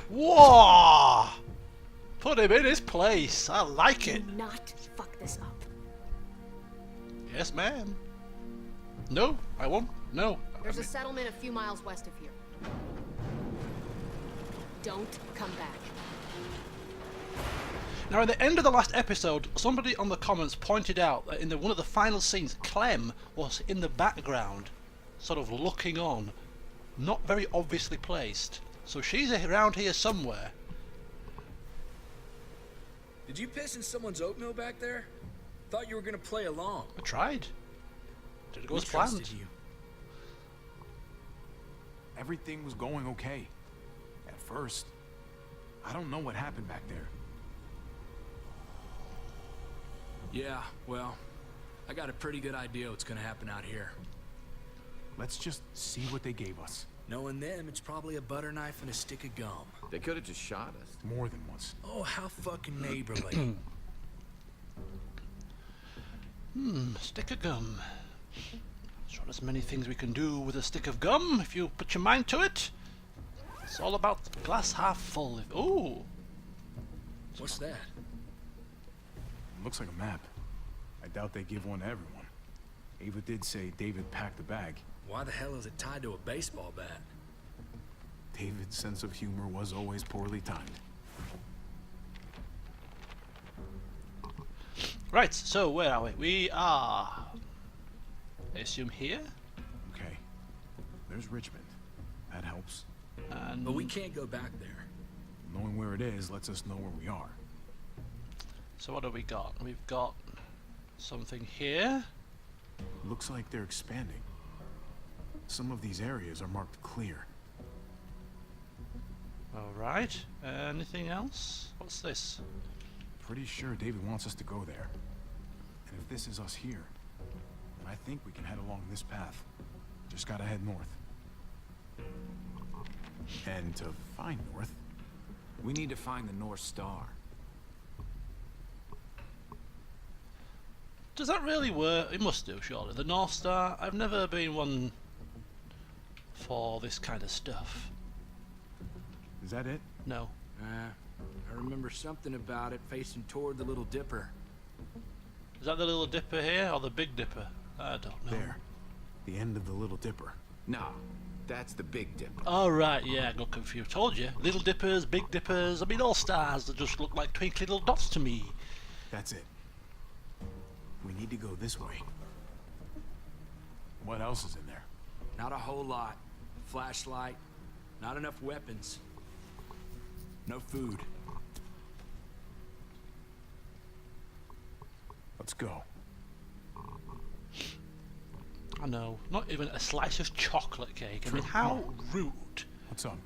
A: Whoa! Put him in his place. I like it.
E: Do not fuck this up.
A: Yes, ma'am. No, I won't. No.
E: There's a settlement a few miles west of here. Don't come back.
A: Now, at the end of the last episode, somebody on the comments pointed out that in one of the final scenes, Clem was in the background, sort of looking on, not very obviously placed. So she's around here somewhere.
J: Did you piss in someone's oatmeal back there? Thought you were gonna play along.
A: I tried. Didn't go
J: We
A: as planned.
J: trusted you.
B: Everything was going okay. At first. I don't know what happened back there.
J: Yeah, well, I got a pretty good idea what's gonna happen out here.
B: Let's just see what they gave us.
J: Knowing them, it's probably a butter knife and a stick of gum.
F: They could have just shot us.
B: More than once.
J: Oh, how fucking neighborly.
A: Stick of gum. There's not as many things we can do with a stick of gum if you put your mind to it. It's all about glass half full. Ooh.
J: What's that?
B: Looks like a map. I doubt they give one to everyone. Ava did say David packed the bag.
J: Why the hell is it tied to a baseball bat?
B: David's sense of humor was always poorly timed.
A: Right, so where are we? We are... I assume here?
B: Okay. There's Richmond. That helps.
A: And
J: but we can't go back there.
B: Knowing where it is lets us know where we are.
A: So what have we got? We've got something here.
B: Looks like they're expanding. Some of these areas are marked clear.
A: Alright. Anything else? What's this?
B: Pretty sure David wants us to go there. And if this is us here, then I think we can head along this path. Just gotta head north. And to find north,
F: we need to find the North Star.
A: Does that really work? It must do, surely. The North Star? I've never been one for this kind of stuff.
B: Is that it?
A: No.
J: I remember something about it facing toward the Little Dipper.
A: Is that the Little Dipper here, or the Big Dipper? I don't know.
B: There. The end of the Little Dipper.
F: No, that's the Big Dipper.
A: Oh, right, yeah, I got confused. Told you. Little Dippers, Big Dippers, I mean, all stars that just look like twinkly little dots to me.
B: That's it. We need to go this way. What else is in there?
J: Not a whole lot. Flashlight, not enough weapons. No food.
B: Let's go.
A: I know. Not even a slice of chocolate cake. I mean, how rude.
B: What's up?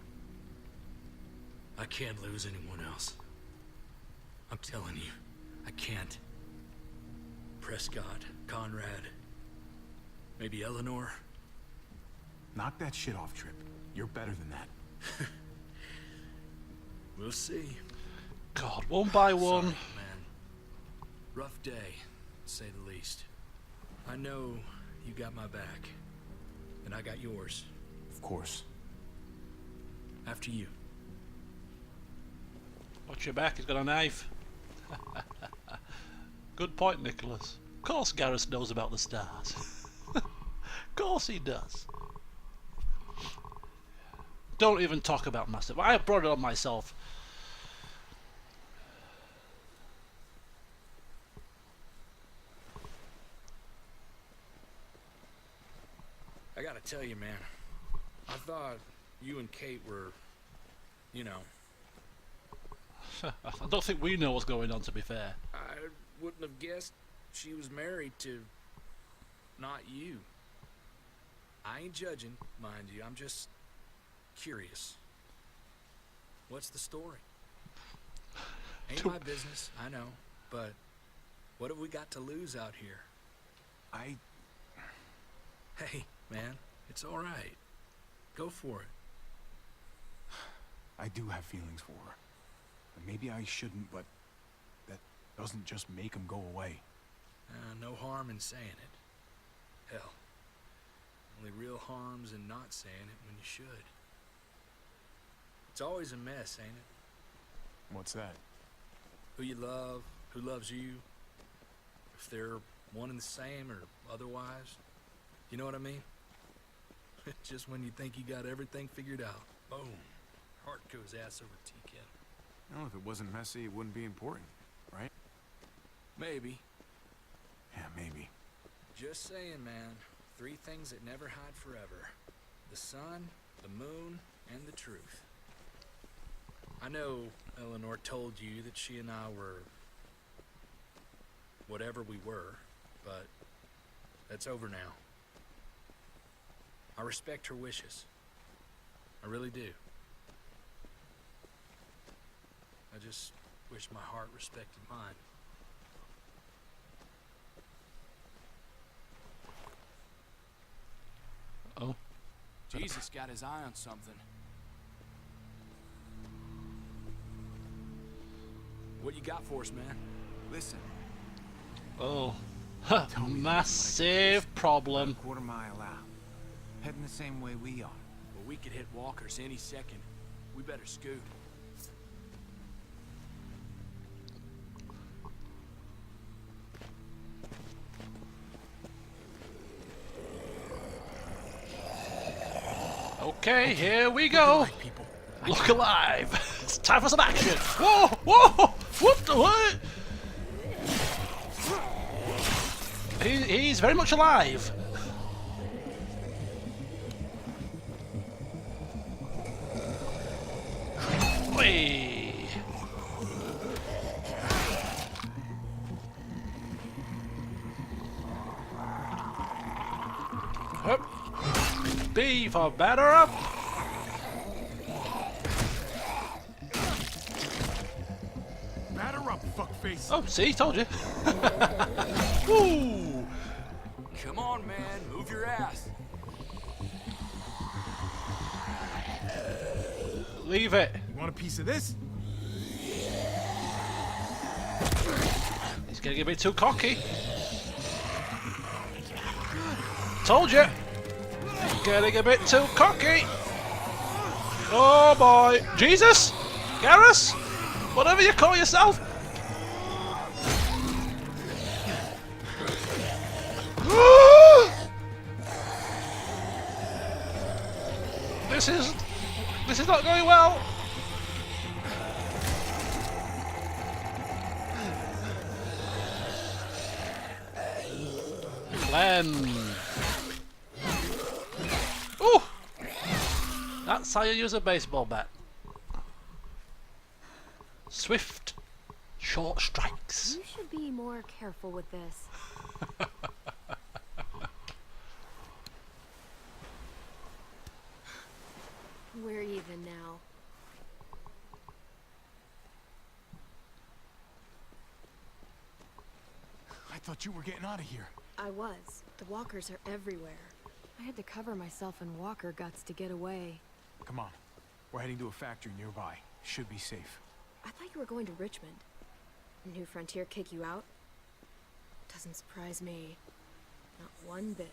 J: I can't lose anyone else. I'm telling you, I can't. Prescott, Conrad, maybe Eleanor.
B: Knock that shit off, Trip. You're better than that.
J: We'll see.
A: God, one by one.
J: Sorry, man. Rough day, to say the least. I know you got my back, and I got yours.
B: Of course.
J: After you.
A: Watch your back, he's got a knife. Good point, Nicholas. Of course Garrus knows about the stars. Of course he does. Don't even talk about Massive. I brought it on myself.
J: I gotta tell you, man. I thought you and Kate were, you know...
A: I don't think we know what's going on, to be fair.
J: I wouldn't have guessed she was married to... not you. I ain't judging, mind you. I'm just... curious. What's the story? Ain't my business, I know. But what have we got to lose out here? Hey, man, it's all right. Go for it.
B: I do have feelings for her. And maybe I shouldn't, but doesn't just make them go away.
J: No harm in saying it. Hell, only real harm's in not saying it when you should. It's always a mess, ain't it?
B: What's that?
J: Who you love, who loves you, if they're one and the same or otherwise. You know what I mean? Just when you think you got everything figured out, boom, heart goes ass over tea kettle.
B: Well, if it wasn't messy, it wouldn't be important, right?
J: Maybe.
B: Yeah, maybe.
J: Just saying, man. 3 things that never hide forever. The sun, the moon, and the truth. I know Eleanor told you that she and I were whatever we were, but that's over now. I respect her wishes. I really do. I just wish my heart respected mine.
A: Oh.
N: Jesus got his eye on something.
J: What you got for us, man?
N: Listen.
A: Oh. Massive problem.
F: Quarter-mile out. Heading the same way we are.
J: Well, we could hit walkers any second. We better scoot.
A: Okay, here we go. Look alive. It's time for some action. Whoa, whoa, whoop the what? He's very much alive. Whee. Hup. B for batter up.
B: Batter up, fuckface.
A: Oh, see, told you. Woo.
J: Come on, man, move your ass.
A: Leave it.
B: You want a piece of this?
A: He's gonna get a bit too cocky. Told you. Getting a bit too cocky. Oh boy. Jesus? Garrus? Whatever you call yourself. This is not going well. Glenn. Ooh! That's how you use a baseball bat. Swift, short strikes.
E: You should be more careful with this. We're even now.
B: I thought you were getting out of here.
E: I was. The walkers are everywhere. I had to cover myself in walker guts to get away.
B: Come on. We're heading to a factory nearby. Should be safe.
E: I thought you were going to Richmond. New Frontier kick you out? Doesn't surprise me. Not one bit.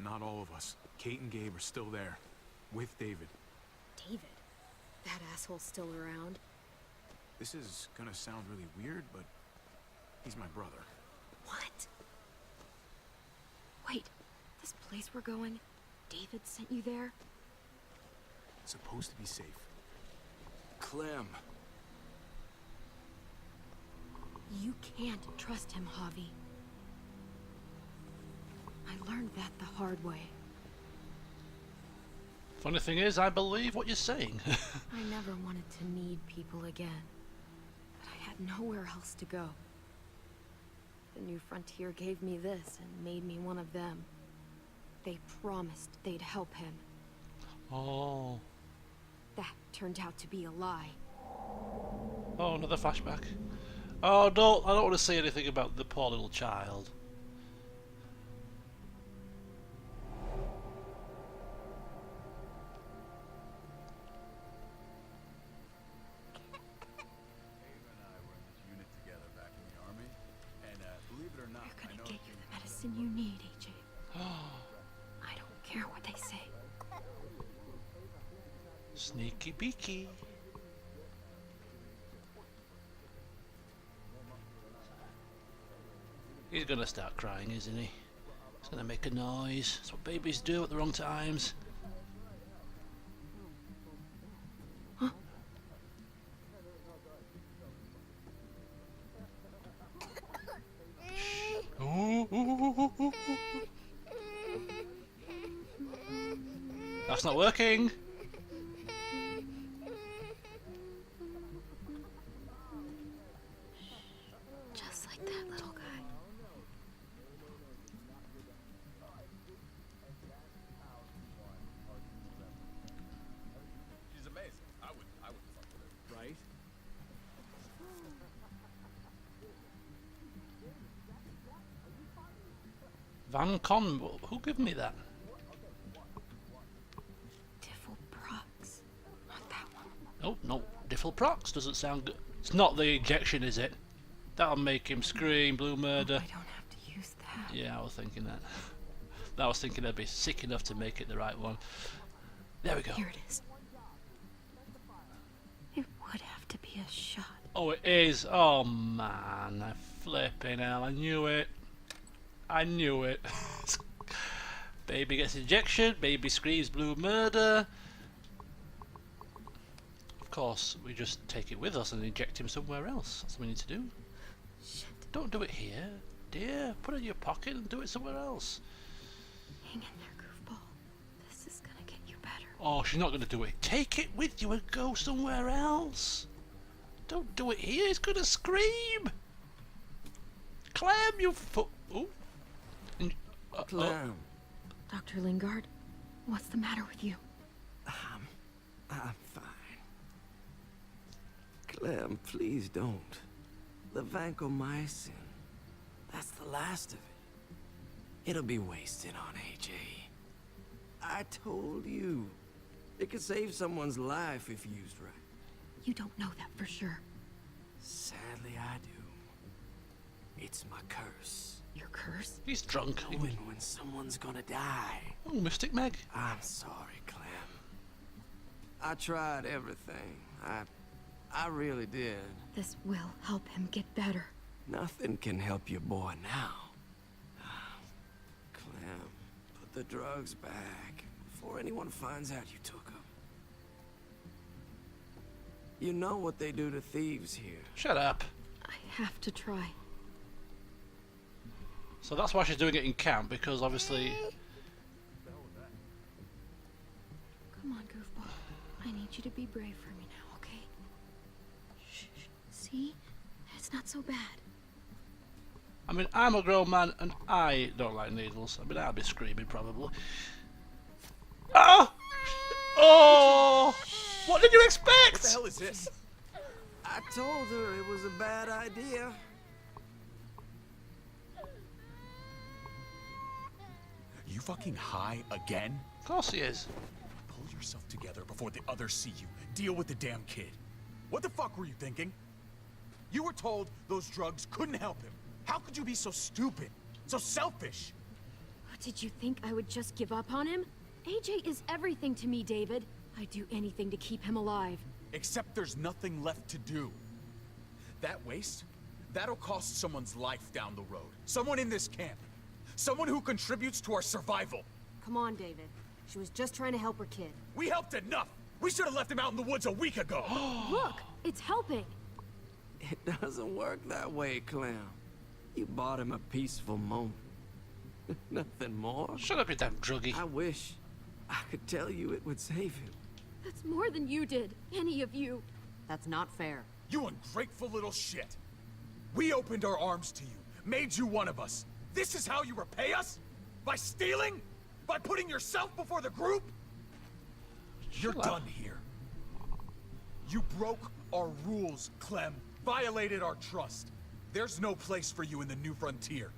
B: Not all of us. Kate and Gabe are still there. With David.
E: David? That asshole's still around?
B: This is gonna sound really weird, but he's my brother.
E: What? Wait, this place we're going, David sent you there?
B: It's supposed to be safe.
J: Clem.
E: You can't trust him, Javi. I learned that the hard way.
A: Funny thing is, I believe what you're saying.
E: I never wanted to need people again. But I had nowhere else to go. The New Frontier gave me this and made me one of them. They promised they'd help him.
A: Oh.
E: That turned out to be a lie.
A: Oh, another flashback. Oh, no, I don't want to say anything about the poor little child.
E: care what they say.
A: Sneaky beaky. He's gonna start crying, isn't he? He's gonna make a noise. That's what babies do at the wrong times.
E: Huh?
A: That's not working.
E: Just like that little guy.
B: She's amazing. I would fuck with her. Right?
A: Van Con, who gave me that?
E: Prox. Not that one.
A: Oh, no, Diffelprox doesn't sound good. It's not the injection, is it? That'll make him scream, blue murder.
E: I don't have to use that.
A: Yeah, I was thinking that. I was thinking I'd be sick enough to make it the right one. There we go.
E: Here it is. It would have to be a shot.
A: Oh, it is. Oh, man. I flipping hell. I knew it. I knew it. Baby gets injection. Baby screams blue murder. Of course, we just take it with us and inject him somewhere else. That's what we need to do.
E: Shit.
A: Don't do it here, dear. Put it in your pocket and do it somewhere else.
E: Hang in there, goofball. This is gonna get you better.
A: Oh, she's not going to do it. Take it with you and go somewhere else. Don't do it here. He's going to scream. Clem, you foot. Oh.
N: Clem.
E: Dr. Lingard, what's the matter with you?
N: I'm fine. Clem, please don't. The vancomycin. That's the last of it. It'll be wasted on AJ. I told you. It could save someone's life if used right.
E: You don't know that for sure.
N: Sadly, I do. It's my curse.
E: Your curse?
A: He's drunk.
N: Knowing when someone's gonna die.
A: Oh, Mystic Meg.
N: I'm sorry, Clem. I tried everything. I really did.
E: This will help him get better.
N: Nothing can help your boy now. Clem, put the drugs back before anyone finds out you took them. You know what they do to thieves here.
A: Shut up.
E: I have to try.
A: So that's why she's doing it in camp, because obviously...
E: Come on, goofball. I need you to be brave for me now, okay? Shh. See? It's not so bad.
A: I mean, I'm a grown man and I don't like needles. I mean, I'll be screaming probably. Oh! Oh! What did you expect?
G: What the hell is this?
N: I told her it was a bad idea.
B: You fucking high again?
A: Of course he is.
B: Pull yourself together before the others see you. Deal with the damn kid. What the fuck were you thinking? You were told those drugs couldn't help him. How could you be so stupid? So selfish?
E: Did you think I would just give up on him? AJ is everything to me, David. I'd do anything to keep him alive.
B: Except there's nothing left to do. That waste, that'll cost someone's life down the road. Someone in this camp. Someone who contributes to our survival.
E: Come on, David. She was just trying to help her kid.
B: We helped enough! We should have left him out in the woods a week ago!
E: Look, it's helping.
N: It doesn't work that way, Clem. You bought him a peaceful moment. Nothing more.
A: Shut up, you damn druggie.
N: I wish I could tell you it would save him.
E: That's more than you did. Any of you.
P: That's not fair.
B: You ungrateful little shit! We opened our arms to you, made you one of us. This is how you repay us? By stealing? By putting yourself before the group? You're done here. You broke our rules, Clem. Violated our trust. There's no place for you in the new frontier.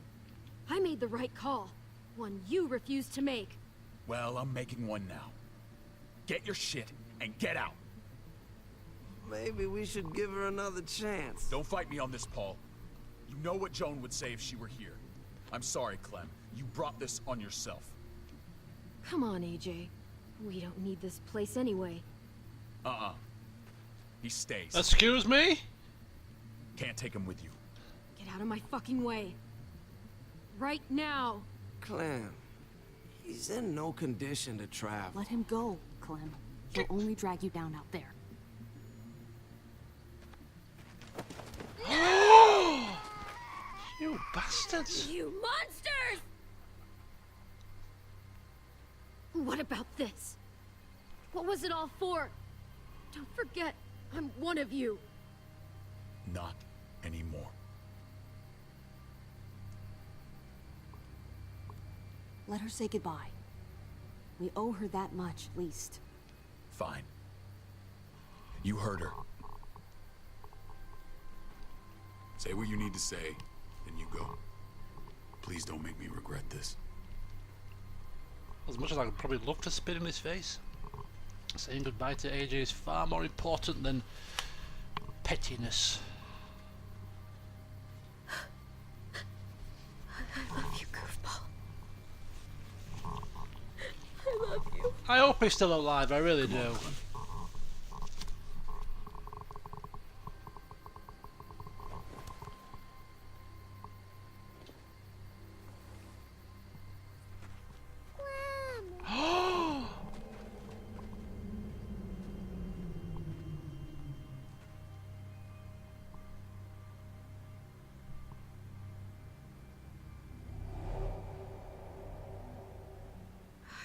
E: I made the right call. One you refused to make.
B: Well, I'm making one now. Get your shit and get out.
N: Maybe we should give her another chance.
B: Don't fight me on this, Paul. You know what Joan would say if she were here. I'm sorry, Clem. You brought this on yourself.
E: Come on, AJ. We don't need this place anyway.
B: He stays.
A: Excuse me?
B: Can't take him with you.
E: Get out of my fucking way. Right now.
N: Clem, he's in no condition to travel.
D: Let him go, Clem. He'll only drag you down out there.
A: You bastards!
E: You monsters! What about this? What was it all for? Don't forget, I'm one of you.
B: Not anymore.
D: Let her say goodbye. We owe her that much, at least.
B: Fine. You heard her.
M: Say what you need to say, then you go. Please don't make me regret this.
A: As much as I would probably love to spit in his face, saying goodbye to AJ is far more important than pettiness.
E: I love you, goofball. I love you.
A: I hope he's still alive, I really do.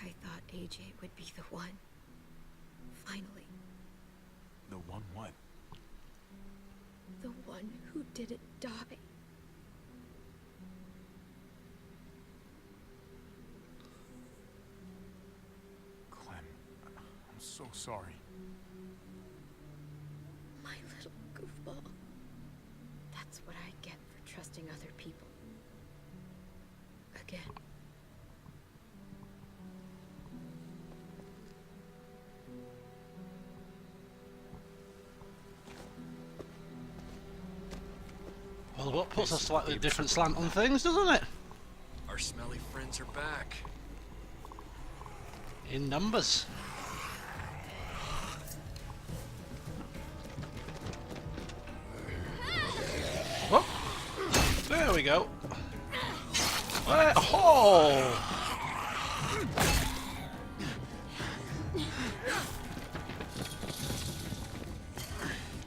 E: I thought AJ would be the one. Finally.
B: The one what?
E: The one who didn't die.
B: Clem, I'm so sorry.
E: My little goofball. That's what I get for trusting other people. Again.
A: Well, what puts a slightly different slant on things, doesn't it?
J: Our smelly friends are back.
A: In numbers. Oh, there we go. Oh!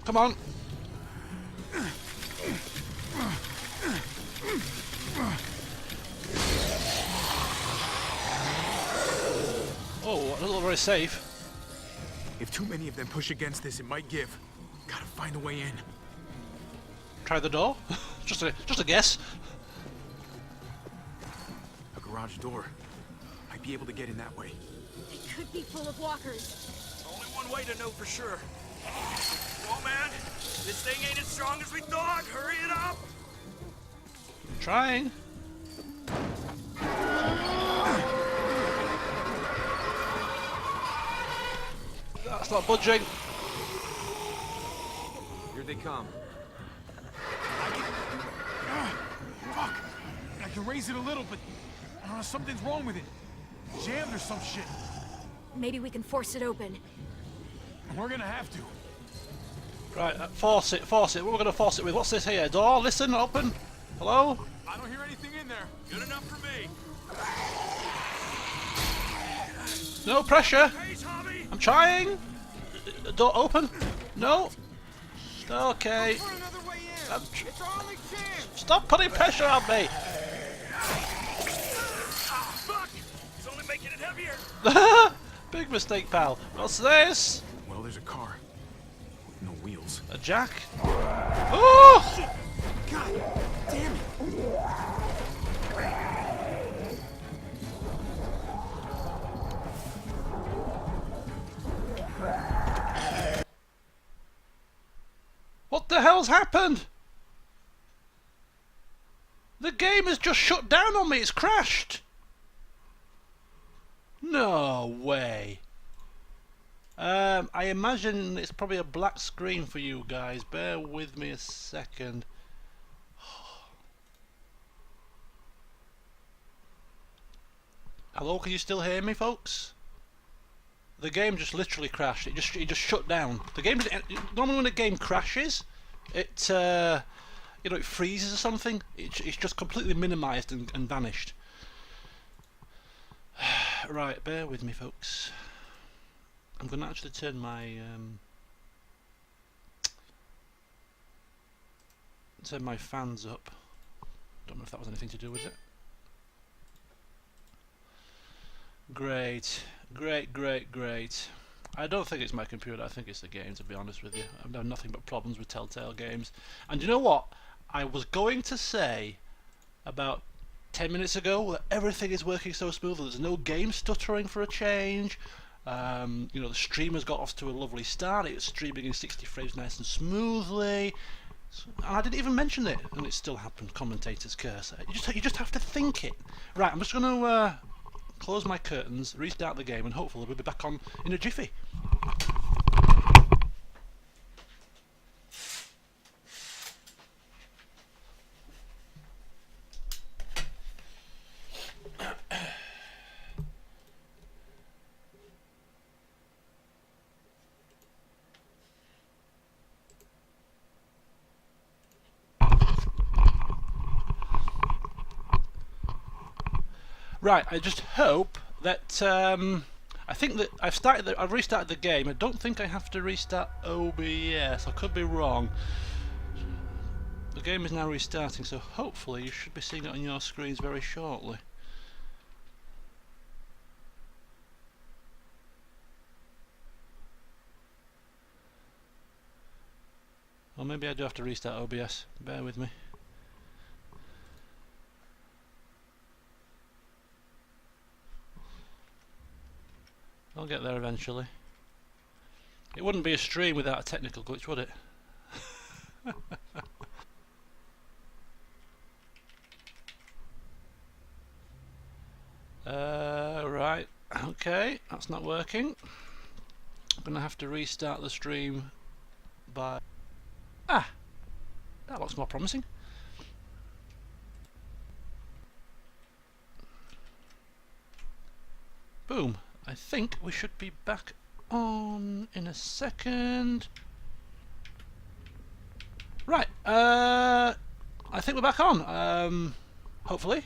A: Come on. Oh, that doesn't look very safe.
B: If too many of them push against this, it might give. Gotta find a way in.
A: Try the door. just a guess.
B: A garage door. Might be able to get in that way.
E: It could be full of walkers.
J: Only one way to know for sure. Whoa, man! This thing ain't as strong as we thought! Hurry it up!
A: Trying. That's not budging.
N: Here they come.
B: Fuck! I can raise it a little, but something's wrong with it. Jammed or some shit.
E: Maybe we can force it open.
B: We're gonna have to.
A: Right, force it. What are we going to force it with? What's this here? Door? Listen, open. Hello?
B: I don't hear anything in there.
J: Good enough for me.
A: No pressure.
J: Hey, Tommy!
A: I'm trying. Door open. No. Okay. Stop putting pressure on me.
J: Fuck! It's only making it heavier.
A: Big mistake, pal. What's this?
B: Well, there's a car. No wheels.
A: A jack. Oh!
B: God damn it!
A: What the hell's happened? The game has just shut down on me. It's crashed. No way. I imagine it's probably a black screen for you guys. Bear with me a second. Hello, can you still hear me, folks? The game just literally crashed. It just shut down. The game normally when a game crashes, it you know, it freezes or something. It's just completely minimised and vanished. Right, bear with me, folks. I'm going to actually turn my fans up. Don't know if that was anything to do with it. Great. I don't think it's my computer, I think it's the game, to be honest with you. I've had nothing but problems with Telltale games. And you know what? I was going to say about 10 minutes ago that everything is working so smoothly. There's no game stuttering for a change. You know, the stream has got off to a lovely start. It's streaming in 60 frames nice and smoothly. And I didn't even mention it, and it still happened. Commentator's curse. You just have to think it. Right, I'm just going to close my curtains, restart the game, and hopefully we'll be back on in a jiffy. Right, I just hope that I think that I've restarted the game. I don't think I have to restart OBS. I could be wrong. The game is now restarting, so hopefully you should be seeing it on your screens very shortly. Or maybe I do have to restart OBS. Bear with me. I'll get there eventually. It wouldn't be a stream without a technical glitch, would it? Right, okay, that's not working. I'm gonna have to restart the stream by... Ah! That looks more promising. Boom. I think we should be back on in a second. Right, I think we're back on, hopefully.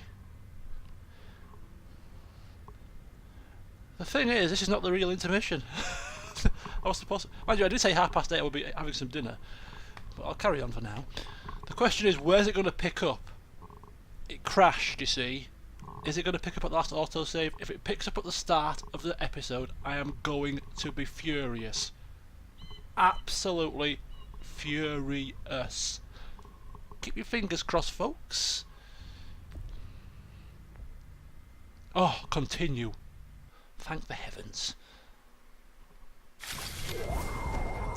A: The thing is, this is not the real intermission. I was supposed to... Mind you, I did say 8:30 I would be having some dinner, but I'll carry on for now. The question is, where's it going to pick up? It crashed, you see. Is it going to pick up at the last autosave? If it picks up at the start of the episode, I am going to be furious. Absolutely furious. Keep your fingers crossed, folks. Oh, continue. Thank the heavens.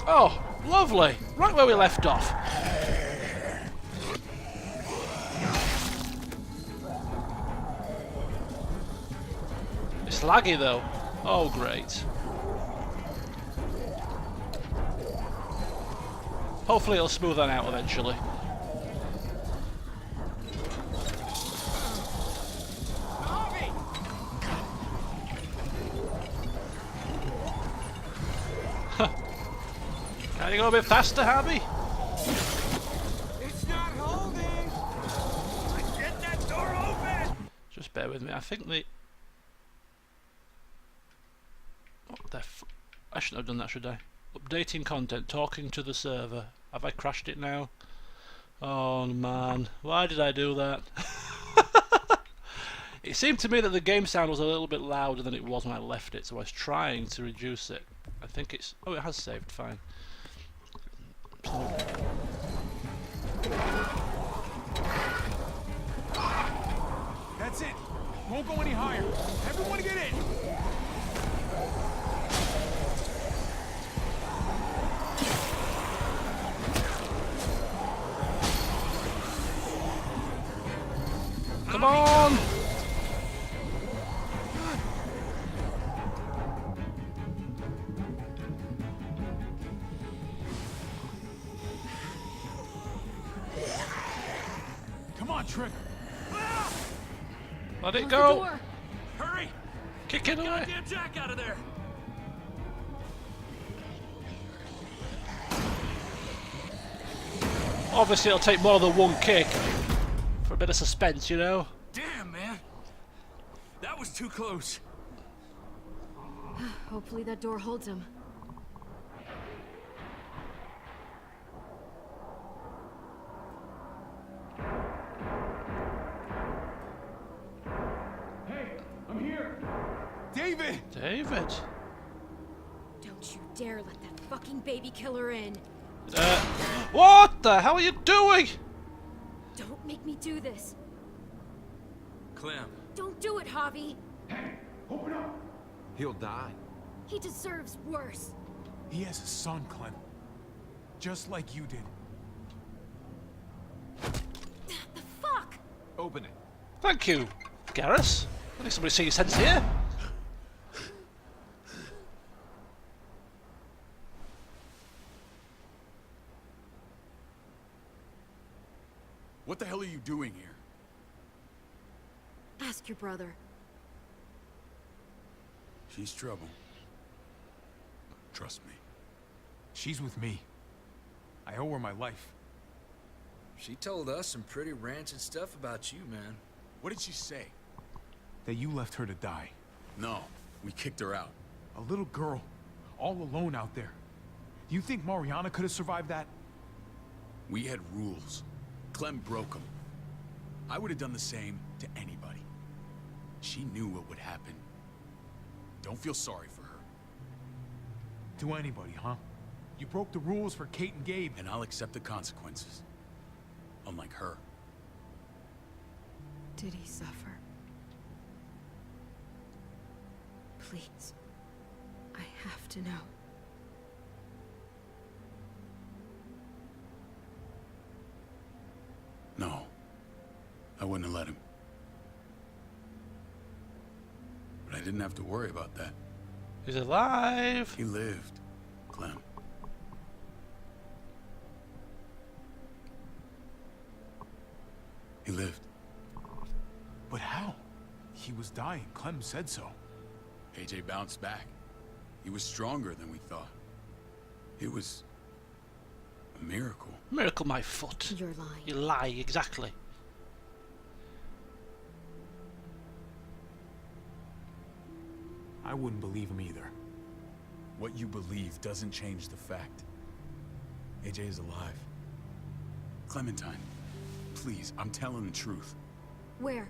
A: Oh, lovely. Right where we left off. It's laggy though. Oh, great. Hopefully it'll smooth that out eventually. Can you go a bit faster, Harvey?
Q: It's not holding. Get that door open.
A: Just bear with me. I think the... I shouldn't have done that, should I? Updating content, talking to the server. Have I crashed it now? Oh man, why did I do that? It seemed to me that the game sound was a little bit louder than it was when I left it, so I was trying to reduce it. I think it's... Oh, it has saved, fine.
G: That's it. Won't go any higher. Everyone get in.
A: Come on!
G: Come on, Trick.
A: Let it go!
G: Hurry!
A: Kick it away.
J: Goddamn Jack out of there!
A: Obviously, it'll take more than one kick for a bit of suspense, you know.
J: Damn, man. That was too close.
E: Hopefully that door holds him.
G: Hey, I'm here. David!
A: David.
E: Don't you dare let that fucking baby killer in.
A: What the hell are you doing?
E: Don't make me do this.
J: Clem.
E: Don't do it, Javi.
G: Open up!
F: He'll die.
E: He deserves worse.
G: He has a son, Clem. Just like you did.
E: The fuck?
F: Open it.
A: Thank you, Garrus. At least somebody seeing sense here.
M: What the hell are you doing here?
E: Ask your brother.
M: She's trouble. Trust me.
G: She's with me. I owe her my life.
J: She told us some pretty rancid stuff about you, man.
M: What did she say?
G: That you left her to die.
M: No, we kicked her out.
G: A little girl, all alone out there. Do you think Mariana could have survived that?
M: We had rules. Clem broke them. I would have done the same to anybody. She knew what would happen. Don't feel sorry for her.
G: To anybody, huh? You broke the rules for Kate and Gabe.
M: And I'll accept the consequences. Unlike her.
E: Did he suffer? Please. I have to know.
M: No. I wouldn't have let him. But I didn't have to worry about that.
A: He's alive.
M: He lived, Clem. He lived.
G: But how? He was dying. Clem said so.
M: AJ bounced back. He was stronger than we thought. It was a miracle.
A: Miracle my foot.
E: You're lying.
A: You lie, exactly.
G: I wouldn't believe him either.
M: What you believe doesn't change the fact. AJ is alive. Clementine, please, I'm telling the truth.
E: Where?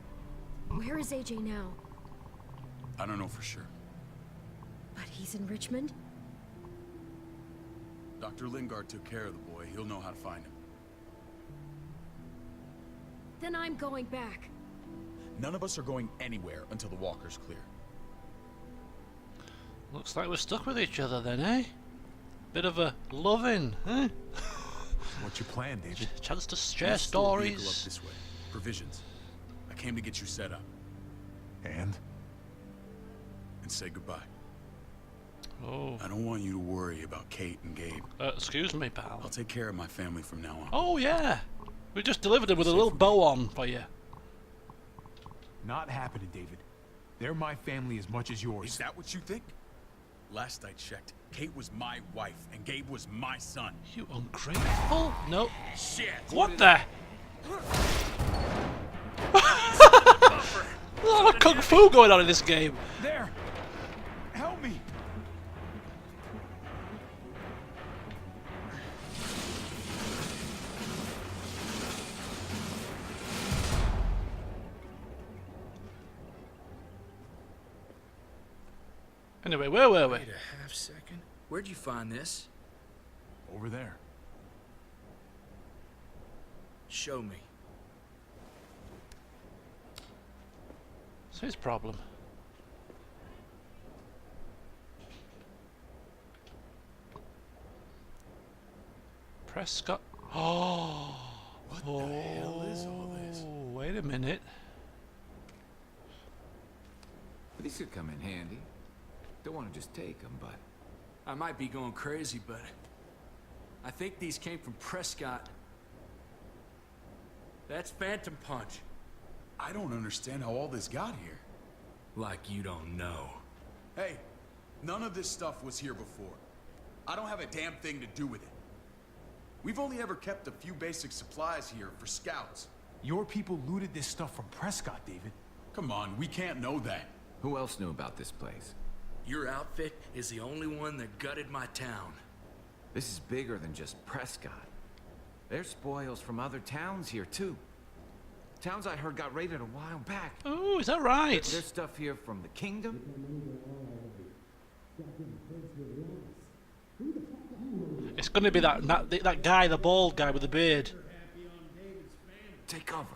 E: Where is AJ now?
M: I don't know for sure.
E: But he's in Richmond?
M: Dr. Lingard took care of the boy. He'll know how to find him.
E: Then I'm going back.
M: None of us are going anywhere until the walker's clear.
A: Looks like we're stuck with each other then, eh? Bit of a loving, eh?
G: What's your plan, David?
A: Chance to share
M: Vehicle
A: stories.
M: up this way. Provisions. I came to get you set up.
G: And
M: say goodbye.
A: Oh.
M: I don't want you to worry about Kate and Gabe.
A: Excuse me, pal.
M: I'll take care of my family from now on.
A: Oh, yeah. We just delivered him with a little bow on for you.
G: Not happening, David. They're my family as much as yours.
M: Is that what you think? Last I checked, Kate was my wife and Gabe was my son.
A: You ungrateful? No.
M: Shit.
A: What the? A lot of kung fu going on in this game.
G: There. Help me.
A: Anyway, where were we?
J: Wait a half second. Where'd you find this?
G: Over there.
J: Show me.
A: It's his problem. Prescott. Oh.
M: What the hell is all this?
A: Wait a minute.
F: These could come in handy. Don't want to just take them, but...
J: I might be going crazy, but... I think these came from Prescott. That's Phantom Punch.
M: I don't understand how all this got here.
J: Like you don't know.
M: Hey, none of this stuff was here before. I don't have a damn thing to do with it. We've only ever kept a few basic supplies here for scouts.
G: Your people looted this stuff from Prescott, David.
M: Come on, we can't know that.
F: Who else knew about this place?
J: Your outfit is the only one that gutted my town.
F: This is bigger than just Prescott. There's spoils from other towns here, too. Towns I heard got raided a while back.
A: Oh, is that right?
F: There's stuff here from the kingdom.
A: It's going to be that guy, the bald guy with the beard.
F: Take cover.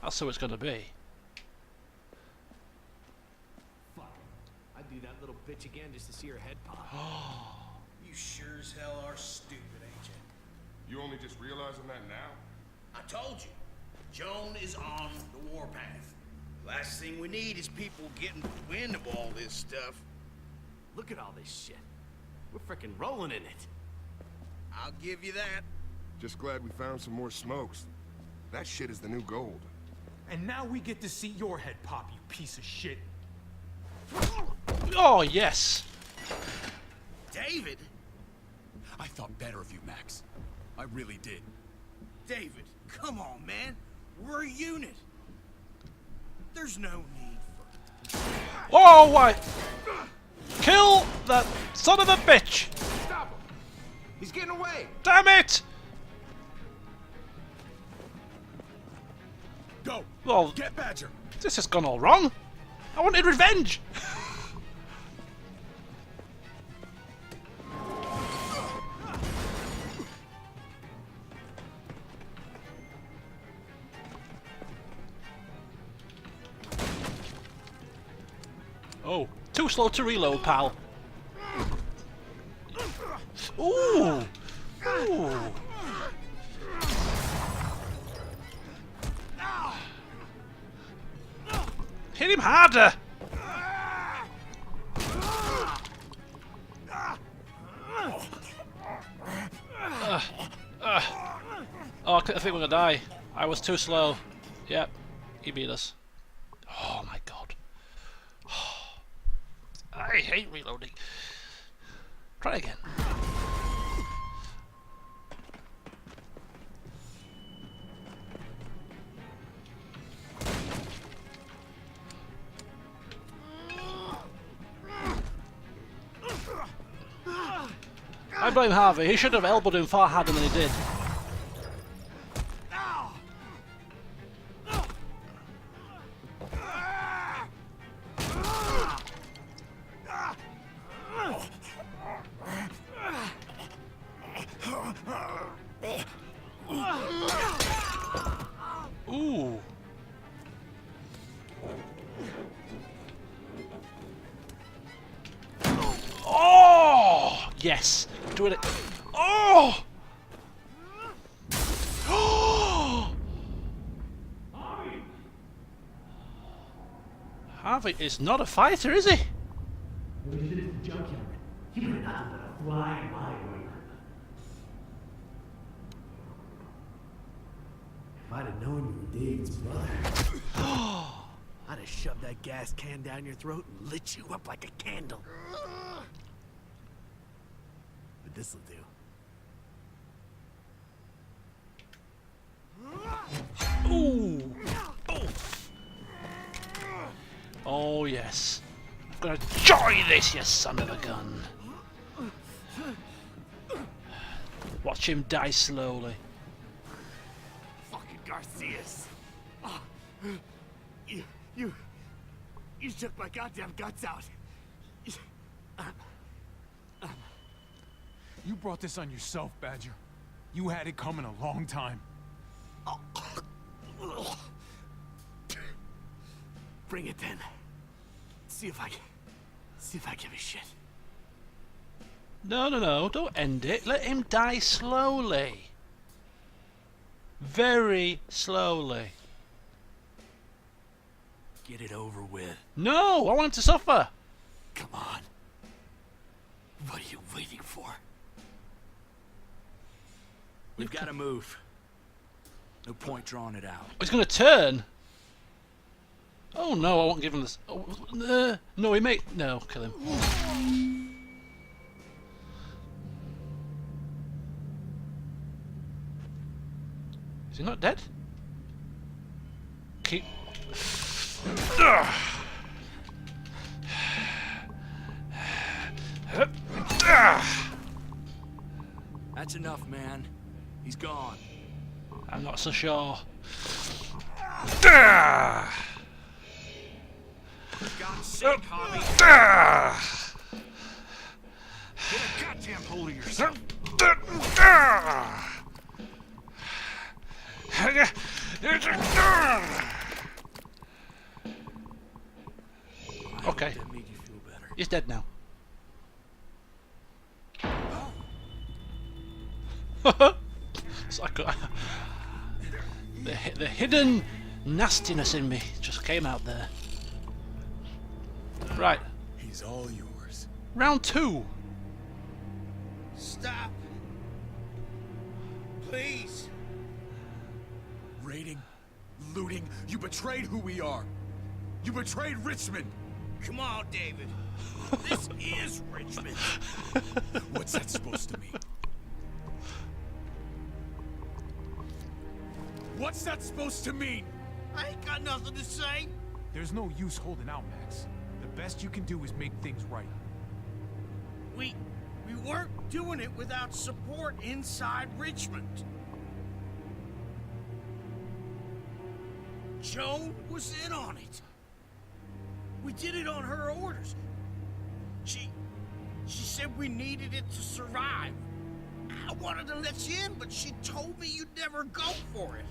A: That's who it's going to be.
N: Fuck. I'd do that little bitch again just to see her head pop.
Q: You sure as hell are stupid, ain't you?
R: You only just realizing that now?
Q: I told you. Joan is on the warpath. Last thing we need is people getting wind of all this stuff.
N: Look at all this shit. We're frickin' rolling in it.
Q: I'll give you that.
R: Just glad we found some more smokes. That shit is the new gold.
G: And now we get to see your head pop, you piece of shit.
A: Oh, yes.
Q: David?
M: I thought better of you, Max. I really did.
Q: David, come on, man. We're a unit. There's no need for...
A: Oh, why? Kill that son of a bitch!
F: Stop him! He's getting away!
A: Damn it!
M: Go!
A: Well,
M: get Badger!
A: This has gone all wrong. I wanted revenge! Oh, too slow to reload, pal. Ooh! Ooh! Hit him harder! Oh, I think we're gonna die. I was too slow. Yep, he beat us. Oh my god. I hate reloading. Try again. I blame Harvey. He should have elbowed him far harder than he did. Ooh. Oh! Yes. Doing it. Oh! Harvey is not a fighter, is he?
S: We should have junkyard. You would not let a fly in my way. If I'd have known you were David's brother, I'd have shoved that gas can down your throat and lit you up like a candle. But this'll do.
A: Ooh! Oh yes. I'm gonna enjoy this, you son of a gun. Watch him die slowly.
S: Fucking Garcias. Oh, you took my goddamn guts out.
G: You brought this on yourself, Badger. You had it coming a long time.
S: Bring it then. See if I give a shit.
A: No, don't end it. Let him die slowly. Very slowly.
S: Get it over with.
A: No, I want him to suffer.
S: Come on. What are you waiting for?
J: We've got to move. No point drawing it out.
A: He's gonna turn. Oh no, I won't give him this. Oh, no, he may. No, kill him. Is he not dead? Keep.
J: That's enough, man. He's gone.
A: I'm not so sure.
J: For God's sake, Hobby. Get a goddamn hold of yourself.
A: Okay. He's dead now. It's like the hidden nastiness in me just came out there. Right.
M: He's all yours.
A: Round 2.
Q: Stop. Please.
B: Raiding, looting, you betrayed who we are. You betrayed Richmond.
Q: Come on, David. This is Richmond.
B: What's that supposed to mean? What's that supposed to mean?
Q: I ain't got nothing to say.
G: There's no use holding out, Max. The best you can do is make things right.
Q: We weren't doing it without support inside Richmond. Joan was in on it. We did it on her orders. She said we needed it to survive. I wanted to let you in, but she told me you'd never go for it.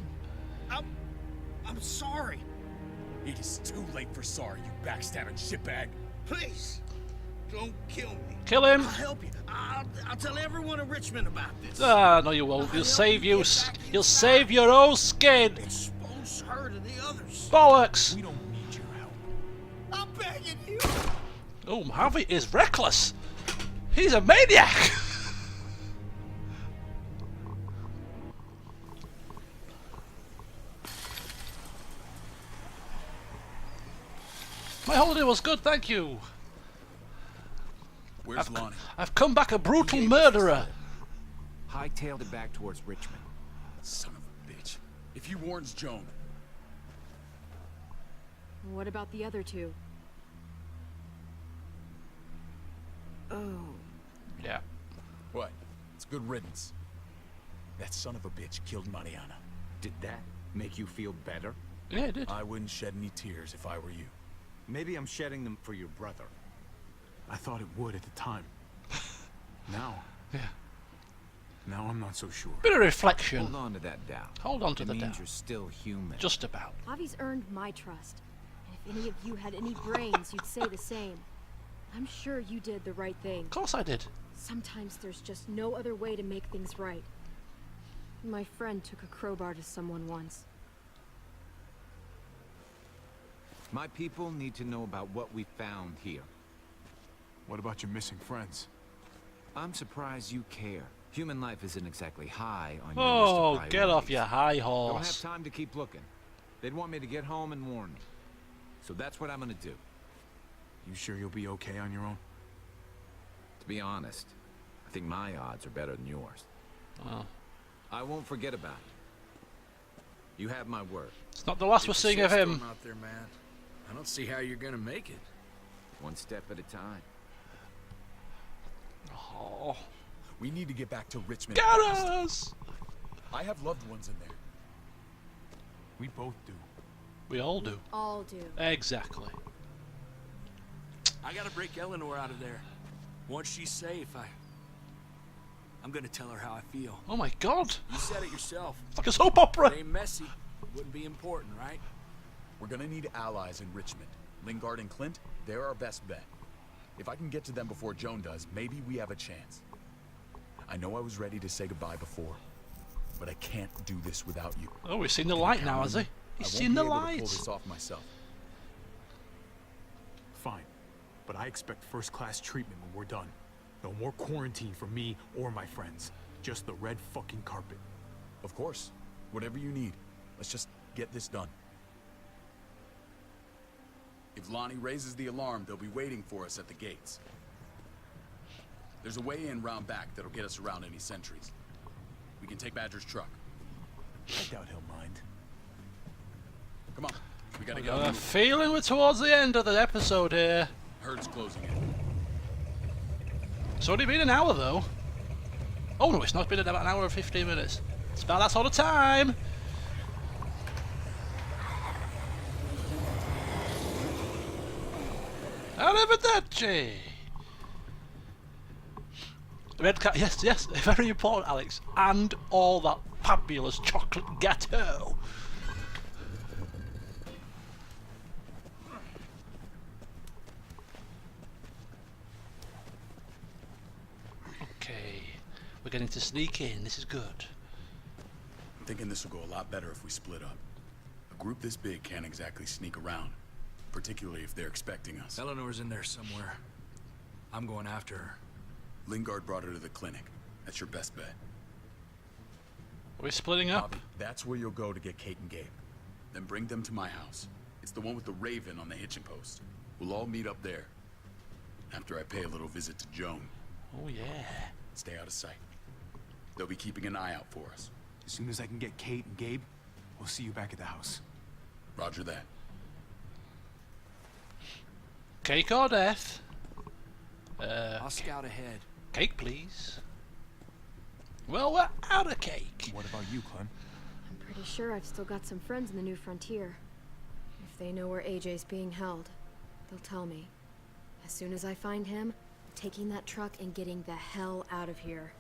Q: I'm sorry.
B: It is too late for sorry, you backstabbing shitbag.
Q: Please, don't kill me.
A: Kill him.
Q: I'll help you. I'll tell everyone in Richmond about this.
A: Ah, no, you won't. You'll save you. You'll save your own skin.
Q: Expose her to the others.
A: Bollocks.
G: We don't need your help.
Q: I'm begging you.
A: Oh, Harvey is reckless. He's a maniac. My holiday was good, thank you.
B: Where's Lonnie?
A: I've come back a brutal murderer.
F: Hightailed it back towards Richmond.
B: Son of a bitch. If he warns Joan.
E: What about the other two? Oh.
A: Yeah.
B: What? It's good riddance. That son of a bitch killed Mariana.
F: Did that make you feel better?
A: Yeah, it did.
B: I wouldn't shed any tears if I were you.
F: Maybe I'm shedding them for your brother.
G: I thought it would at the time. Now.
A: Yeah.
G: Now I'm not so sure.
A: Bit of reflection.
F: Hold on to that doubt.
A: Hold on to the
F: It means
A: doubt.
F: you're still human.
A: Just about.
E: Javi's earned my trust. And if any of you had any brains, you'd say the same. I'm sure you did the right thing.
A: Of course I did.
E: Sometimes there's just no other way to make things right. My friend took a crowbar to someone once.
F: My people need to know about what we found here.
G: What about your missing friends?
F: I'm surprised you care. Human life isn't exactly high on your list
A: Oh,
F: of
A: get off
F: priorities.
A: your high
F: Don't
A: horse.
F: have time to keep looking. They'd want me to get home and warn me. So that's what I'm gonna do.
G: You sure you'll be okay on your own?
F: To be honest, I think my odds are better than yours.
A: Oh.
F: I won't forget about it. You have my word.
A: It's not the last we're seeing of him.
J: Out there, man. I don't see how you're gonna make it.
F: One step at a time.
A: Oh.
B: We need to get back to Richmond.
A: Get
B: fast.
A: us!
B: I have loved ones in there.
G: We both do.
A: We all do.
E: All do.
A: Exactly.
J: I gotta break Eleanor out of there. Once she's safe, I'm gonna tell her how I feel.
A: Oh my god!
J: You said it yourself.
A: It's like a soap opera!
J: It ain't messy. Wouldn't be important, right?
B: We're gonna need allies in Richmond. Lingard and Clint, they're our best bet. If I can get to them before Joan does, maybe we have a chance. I know I was ready to say goodbye before, but I can't do this without you.
A: Oh, we've seen the light now, has he? He's seen the
B: I won't be able to
A: light.
B: pull this off myself.
G: Fine. But I expect first-class treatment when we're done. No more quarantine for me or my friends. Just the red fucking carpet.
B: Of course. Whatever you need. Let's just get this done.
M: If Lonnie raises the alarm, they'll be waiting for us at the gates. There's a way in round back that'll get us around any sentries. We can take Badger's truck.
G: I doubt he'll mind.
M: Come on, we gotta
A: I
M: get
A: got a
M: on.
A: feeling we're towards the end of the episode here.
M: Herd's closing in.
A: It's only been an hour though. Oh no, it's not been about an hour and 15 minutes. It's about that sort of time. Arrivederci. Red cat, yes, yes, very important, Alex. And all that fabulous chocolate gâteau. Okay, we're getting to sneak in. This is good.
M: I'm thinking this will go a lot better if we split up. A group this big can't exactly sneak around, particularly if they're expecting us.
J: Eleanor's in there somewhere. I'm going after her.
M: Lingard brought her to the clinic. That's your best bet.
A: Are we splitting up?
M: Bobby, that's where you'll go to get Kate and Gabe. Then bring them to my house. It's the one with the raven on the hitching post. We'll all meet up there. After I pay a little visit to Joan.
A: Oh yeah.
M: Stay out of sight. They'll be keeping an eye out for us.
G: As soon as I can get Kate and Gabe, we'll see you back at the house.
M: Roger that.
A: Cake or death?
J: I'll scout ahead.
A: Cake, please. Well, we're out of cake.
G: What about you, Clem?
E: I'm pretty sure I've still got some friends in the New Frontier. If they know where AJ's being held, they'll tell me. As soon as I find him, I'm taking that truck and getting the hell out of here.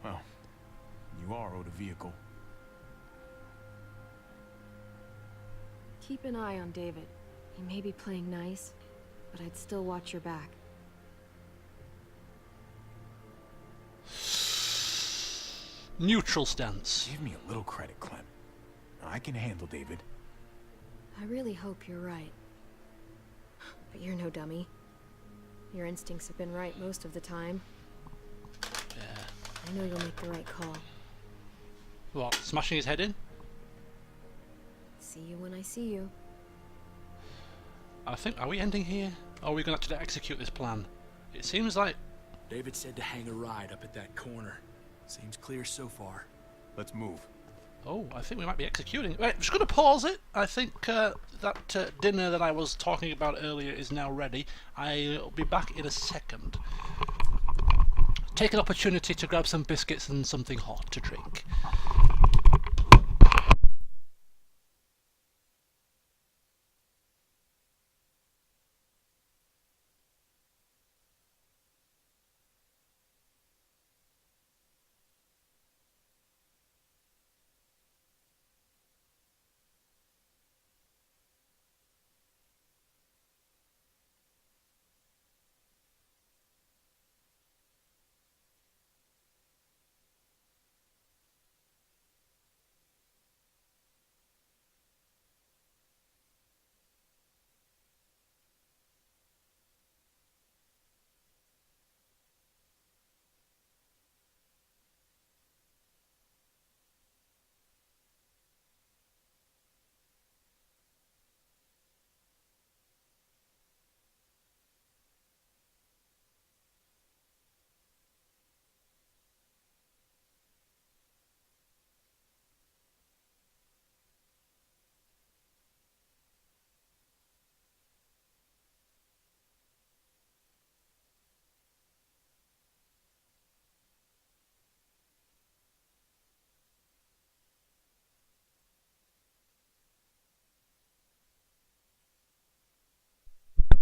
G: Well, you are owed a vehicle.
E: Keep an eye on David. He may be playing nice, but I'd still watch your back.
A: Neutral stance.
G: Give me a little credit, Clem. I can handle David.
E: I really hope you're right. But you're no dummy. Your instincts have been right most of the time.
A: Yeah.
E: I know you'll make the right call.
A: What, smashing his head in?
E: See you when I see you.
A: I think, are we ending here? Or are we going to actually execute this plan? It seems like...
J: David said to hang a ride up at that corner. Seems clear so far.
G: Let's move.
A: Oh, I think we might be executing. Right, I'm just going to pause it. I think that dinner that I was talking about earlier is now ready. I'll be back in a second. Take an opportunity to grab some biscuits and something hot to drink.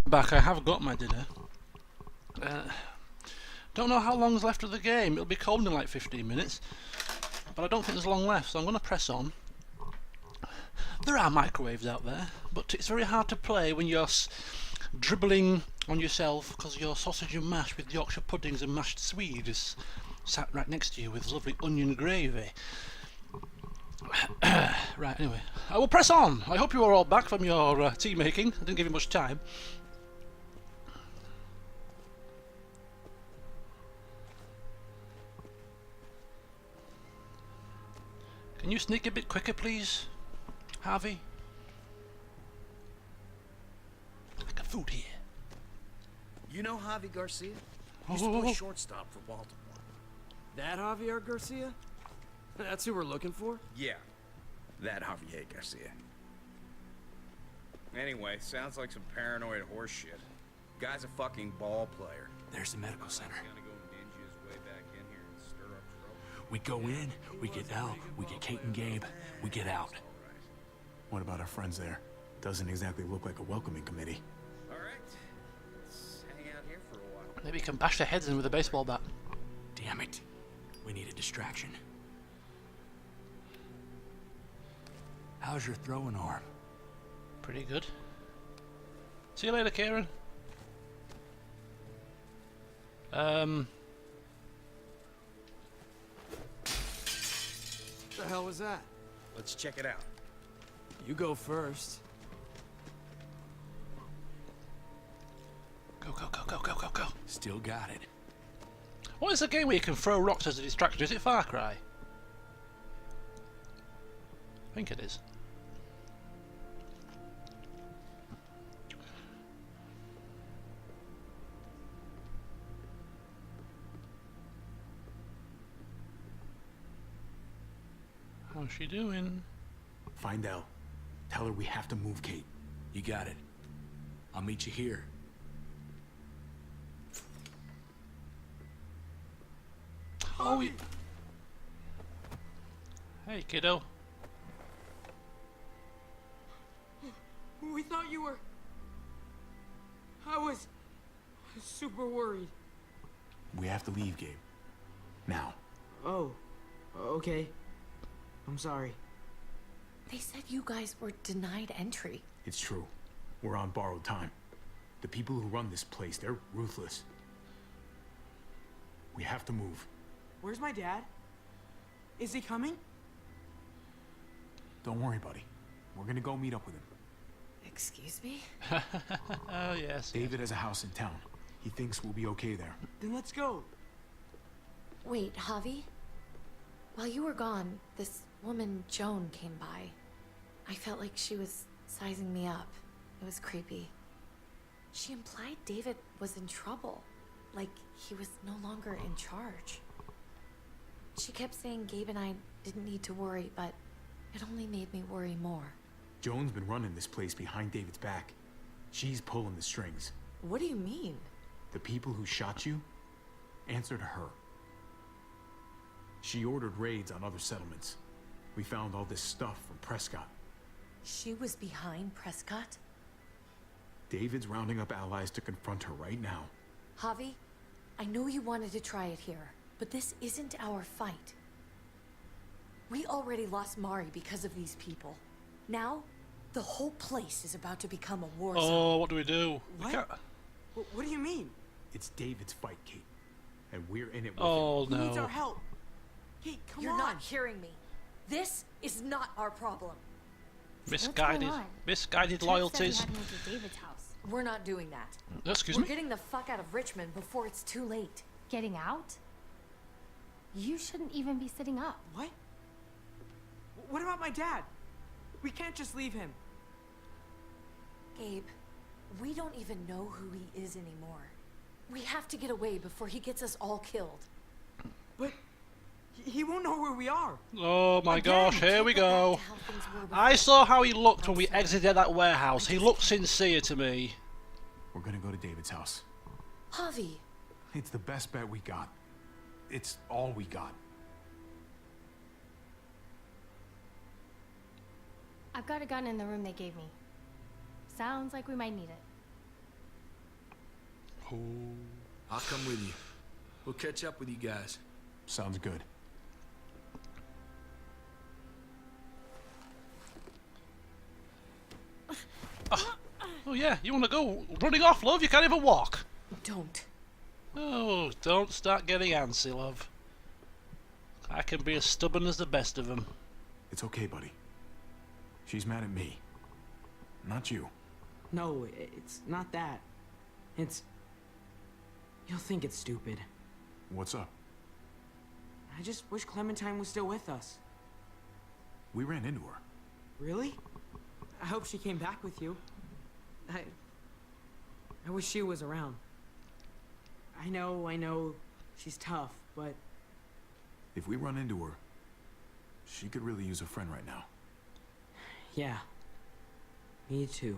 A: Back, I have got my dinner. Don't know how long's left of the game. It'll be cold in like 15 minutes, but I don't think there's long left, so I'm going to press on. There are microwaves out there, but it's very hard to play when you're dribbling on yourself because your sausage and mash with Yorkshire puddings and mashed swede is sat right next to you with lovely onion gravy. Right, anyway, I will press on. I hope you are all back from your tea making. I didn't give you much time. Can you sneak a bit quicker, please, Harvey? food here.
S: You know Javi Garcia?
A: Oh,
S: Used to play shortstop for Baltimore.
N: That Javier Garcia? That's who we're looking for?
T: Yeah, that Javier Garcia. Anyway, sounds like some paranoid horse shit. Guy's a fucking ball player.
J: There's the medical center.
T: Gonna go ninja his way back in here and stir up trouble.
J: We go in, we get Elle, we get Kate and Gabe, we get out.
G: What about our friends there? Doesn't exactly look like a welcoming committee.
T: All right, let's hang out here for a while.
A: Maybe you can bash their heads in with a baseball bat.
J: Damn it. We need a distraction. How's your throwing arm?
A: Pretty good. See you later, Kieran.
N: What the hell was that?
T: Let's check it out.
N: You go first.
A: Go, go, go, go, go, go, go.
J: Still got it.
A: What is the game where you can throw rocks as a distraction? Is it Far Cry? I think it is. How's she doing?
G: Find Elle. Tell her we have to move Kate.
J: You got it. I'll meet you here.
A: Oh, hey, kiddo.
I: We thought you were... I was super worried.
G: We have to leave, Gabe. Now.
I: Oh, okay. I'm sorry.
H: They said you guys were denied entry.
G: It's true. We're on borrowed time. The people who run this place, they're ruthless. We have to move.
I: Where's my dad? Is he coming?
G: Don't worry, buddy. We're gonna go meet up with him.
H: Excuse me?
A: Oh, yes.
G: David has a house in town. He thinks we'll be okay there.
I: Then let's go.
H: Wait, Javi? While you were gone, this woman, Joan, came by. I felt like she was sizing me up. It was creepy. She implied David was in trouble. Like he was no longer in charge. She kept saying Gabe and I didn't need to worry, but it only made me worry more.
G: Joan's been running this place behind David's back. She's pulling the strings.
H: What do you mean?
G: The people who shot you answer to her. She ordered raids on other settlements. We found all this stuff from Prescott.
H: She was behind Prescott?
G: David's rounding up allies to confront her right now.
H: Javi, I know you wanted to try it here, but this isn't our fight. We already lost Mari because of these people. Now, the whole place is about to become a war zone.
A: Oh, what do we do?
I: What? What do you mean?
G: It's David's fight, Kate. And we're in it with
A: Oh,
G: him.
A: no.
I: He needs our help. Kate, come
H: You're
I: on.
H: not hearing me. This is not our problem.
A: Misguided.
L: on?
A: Misguided
L: Church
A: loyalties.
L: said we had to move to David's house.
H: We're not doing that.
A: Excuse
H: We're
A: me?
H: getting the fuck out of Richmond before it's too late.
L: Getting out? You shouldn't even be sitting up.
I: What? What about my dad? We can't just leave him.
H: Gabe, we don't even know who he is anymore. We have to get away before he gets us all killed.
I: But he won't know where we are.
A: Oh my gosh, here we go. I saw how he looked when we exited that warehouse. He looked sincere to me.
G: We're gonna go to David's house.
H: Javi.
G: It's the best bet we got. It's all we got.
L: I've got a gun in the room they gave me. Sounds like we might need it.
J: I'll come with you. We'll catch up with you guys.
G: Sounds good.
A: Oh yeah, you want to go running off, love? You can't even walk.
H: Don't.
A: Oh, don't start getting antsy, love. I can be as stubborn as the best of them.
G: It's okay, buddy. She's mad at me. Not you.
I: No, it's not that. It's... You'll think it's stupid.
G: What's up?
I: I just wish Clementine was still with us.
G: We ran into her.
I: Really? I hope she came back with you. I wish she was around. I know, she's tough, but...
B: If we run into her, she could really use a friend right now.
I: Yeah. Me too.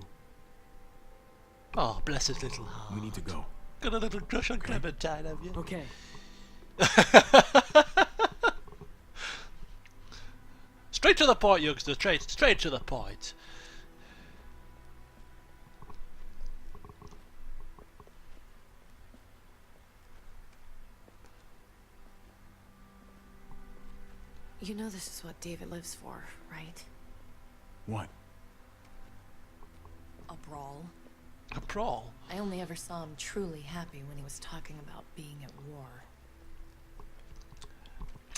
A: Oh, bless his little heart.
B: We need to go.
A: Got a little crush on Clementine, have you?
I: Okay.
A: Straight to the point, youngster. Straight to the point.
H: You know this is what David lives for, right?
B: What?
H: A brawl.
A: A brawl?
H: I only ever saw him truly happy when he was talking about being at war.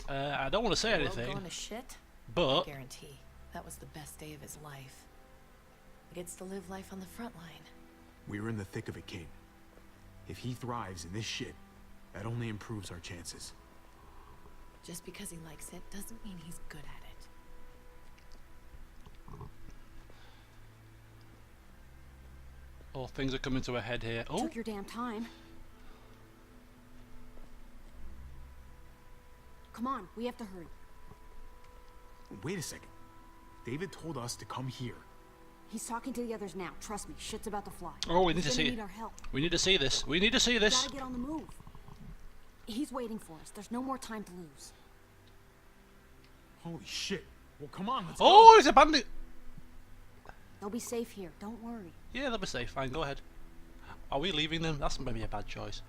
A: I don't want to say
H: The world
A: anything,
H: going to shit?
A: but
H: I guarantee that was the best day of his life. He gets to live life on the front line.
B: We're in the thick of it, Kate. If he thrives in this shit, that only improves our chances.
H: Just because he likes it doesn't mean he's good at it.
A: oh, things are coming to a head here. Oh,
D: Took your damn time. Come on, we have to hurry.
B: Wait a second. David told us to come here.
D: He's talking to the others now. Trust me, shit's about to fly.
A: oh, we need
D: He's
A: to
D: gonna
A: see
D: need
A: it.
D: our help.
A: We need to see this. We need to see this.
D: Gotta get on the move. He's waiting for us. There's no more time to lose.
B: Holy shit. Well, come on, let's
A: Oh,
B: go.
A: he's a bandit.
D: They'll be safe here. Don't worry.
A: Yeah, they'll be safe. Fine, go ahead. Are we leaving them? That's maybe a bad choice.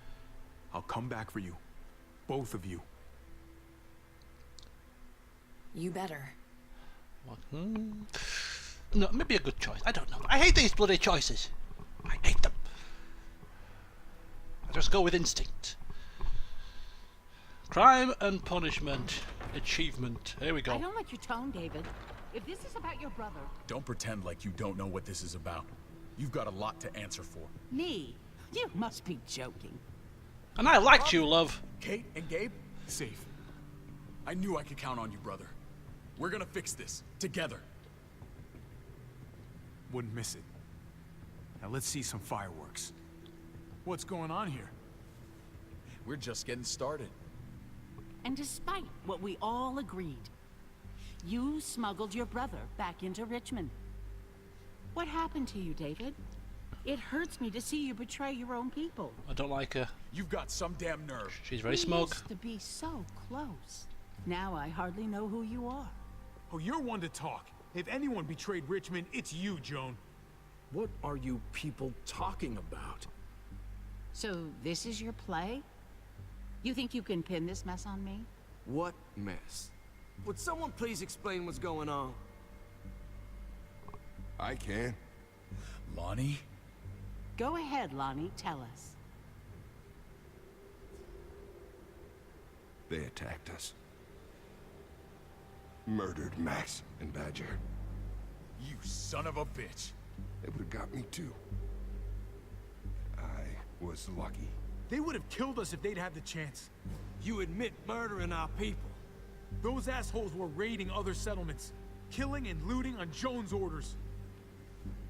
B: I'll come back for you. Both of you.
H: You better.
A: What? No, maybe a good choice. I don't know. I hate these bloody choices. I hate them. I just go with instinct. Crime and punishment. Achievement. Here we
P: I
A: go.
P: don't like your tone, David. If this is about your brother...
M: Don't pretend like you don't know what this is about. You've got a lot to answer for.
P: Me? You must be joking.
A: And I liked you, love.
M: Kate and Gabe, safe. I knew I could count on you, brother. We're gonna fix this, together.
B: Wouldn't miss it. Now let's see some fireworks. What's going on here?
M: We're just getting started.
P: And despite what we all agreed, you smuggled your brother back into Richmond. What happened to you, David? It hurts me to see you betray your own people.
A: I don't like her.
M: You've got some damn nerve.
A: She's very
P: We
A: smug.
P: used to be so close. Now I hardly know who you are.
B: Oh, you're one to talk. If anyone betrayed Richmond, it's you, Joan.
O: What are you people talking about?
P: So this is your play? You think you can pin this mess on me?
N: What mess? Would someone please explain what's going on?
R: I can.
M: Lonnie?
P: Go ahead, Lonnie, tell us.
R: They attacked us. Murdered Max and Badger.
M: You son of a bitch.
R: They would have got me too. I was lucky.
B: They would have killed us if they'd had the chance.
N: You admit murdering our people.
B: Those assholes were raiding other settlements, killing and looting on Joan's orders.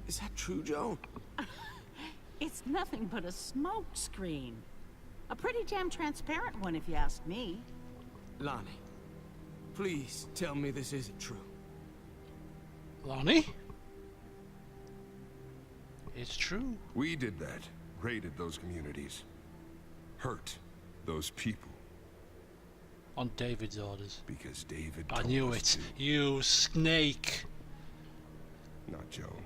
N: Is that true, Joan?
P: It's nothing but a smoke screen. A pretty damn transparent one, if you ask me.
N: Lonnie, please tell me this isn't true.
A: Lonnie? It's true.
R: We did that. Raided those communities. Hurt those people.
A: On David's orders.
R: Because David
A: I
R: told
A: knew
R: us
A: it.
R: to.
A: You snake.
R: Not Joan.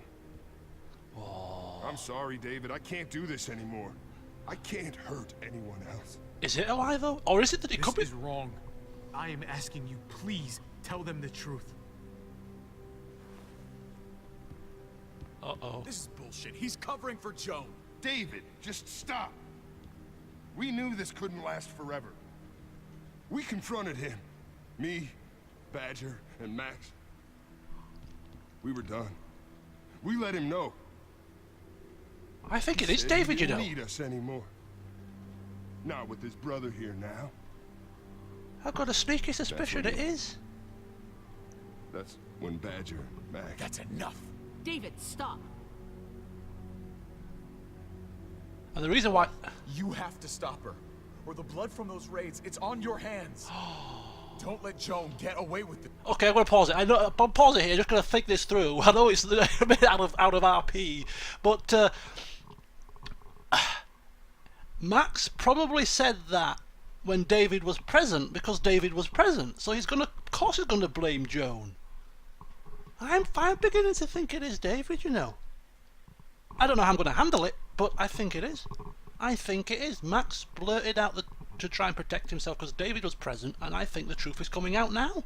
A: Oh.
R: I'm sorry, David. I can't do this anymore. I can't hurt anyone else.
A: Is it a lie, though? Or is it that it could be?
B: This is wrong. I am asking you, please, tell them the truth.
A: Uh-oh.
M: This is bullshit. He's covering for Joan.
R: David, just stop. We knew this couldn't last forever. We confronted him. Me, Badger, and Max. We were done. We let him know.
A: I think it
R: He
A: is
R: said
A: David,
R: he
A: you know.
R: didn't need us anymore. Not with his brother here now.
A: I've got a sneaky suspicion it is.
R: That's when Badger and Max...
M: That's enough.
P: David, stop.
A: And the reason why...
B: You have to stop her. Or the blood from those raids, it's on your hands. Don't let Joan get away with it.
A: Okay, I'm going to pause it. I'm pausing here, just going to think this through. I know it's a bit out of RP, but Max probably said that when David was present, because David was present. So he's going to, of course he's going to blame Joan. I'm beginning to think it is David, you know. I don't know how I'm going to handle it, but I think it is. I think it is. Max blurted out to try and protect himself because David was present, and I think the truth is coming out now.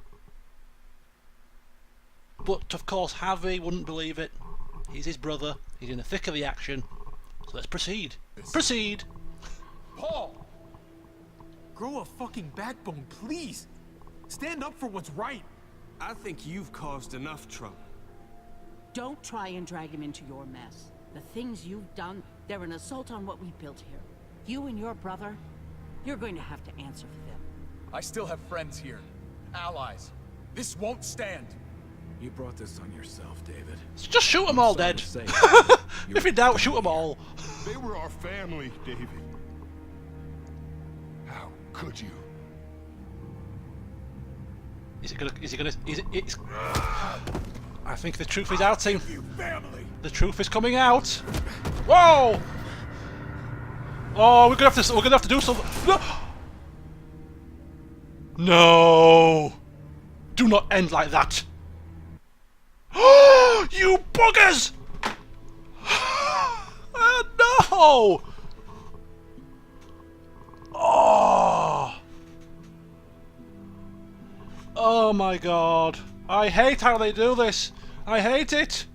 A: But of course Harvey wouldn't believe it. He's his brother. He's in the thick of the action. So let's proceed. Proceed!
B: Paul! Grow a fucking backbone, please! Stand up for what's right!
N: I think you've caused enough trouble.
P: Don't try and drag him into your mess. The things you've done, they're an assault on what we built here. You and your brother, you're going to have to answer for them.
B: I still have friends here. Allies. This won't stand.
O: You brought this on yourself, David.
A: Just shoot them all dead. If in doubt, shoot them all.
R: They were our family, David. How could you?
A: I think the truth is out, team. The truth is coming out. Whoa! Oh, we're gonna have to do something. No! No! Do not end like that. You buggers! No! Oh! Oh my god. I hate how they do this. I hate it.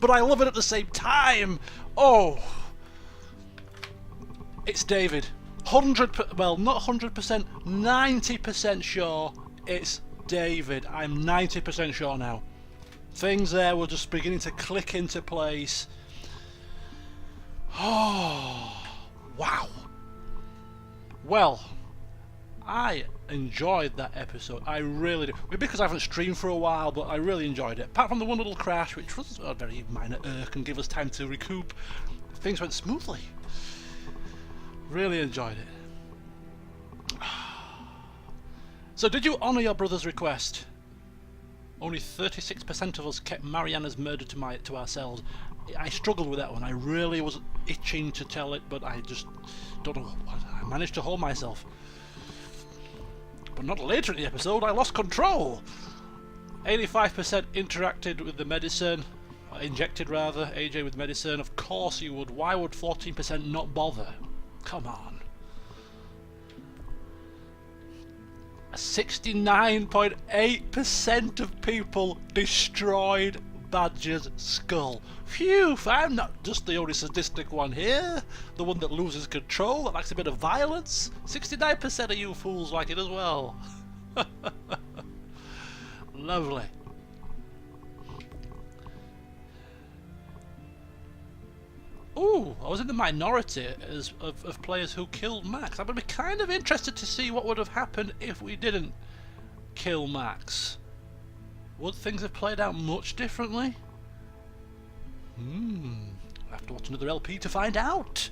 A: But I love it at the same time. Oh. It's David. Well, not 100%, 90% sure it's David. I'm 90% sure now. Things there were just beginning to click into place. Oh, wow. Well, I enjoyed that episode. I really did. Maybe because I haven't streamed for a while, but I really enjoyed it. Apart from the one little crash, which was a very minor irk and give us time to recoup, things went smoothly. Really enjoyed it. So did you honour your brother's request? Only 36% of us kept Mariana's murder to ourselves. I struggled with that one. I really was itching to tell it, but I just don't know. I managed to hold myself. But not later in the episode, I lost control. 85% interacted with the medicine, injected rather, AJ with medicine. Of course you would. Why would 14% not bother? Come on. 69.8% of people destroyed Badger's skull. Phew, I'm not just the only sadistic one here. The one that loses control, that likes a bit of violence. 69% of you fools like it as well. Lovely. Ooh, I was in the minority of players who killed Max. I'm going to be kind of interested to see what would have happened if we didn't kill Max. Would things have played out much differently? I'll have to watch another LP to find out.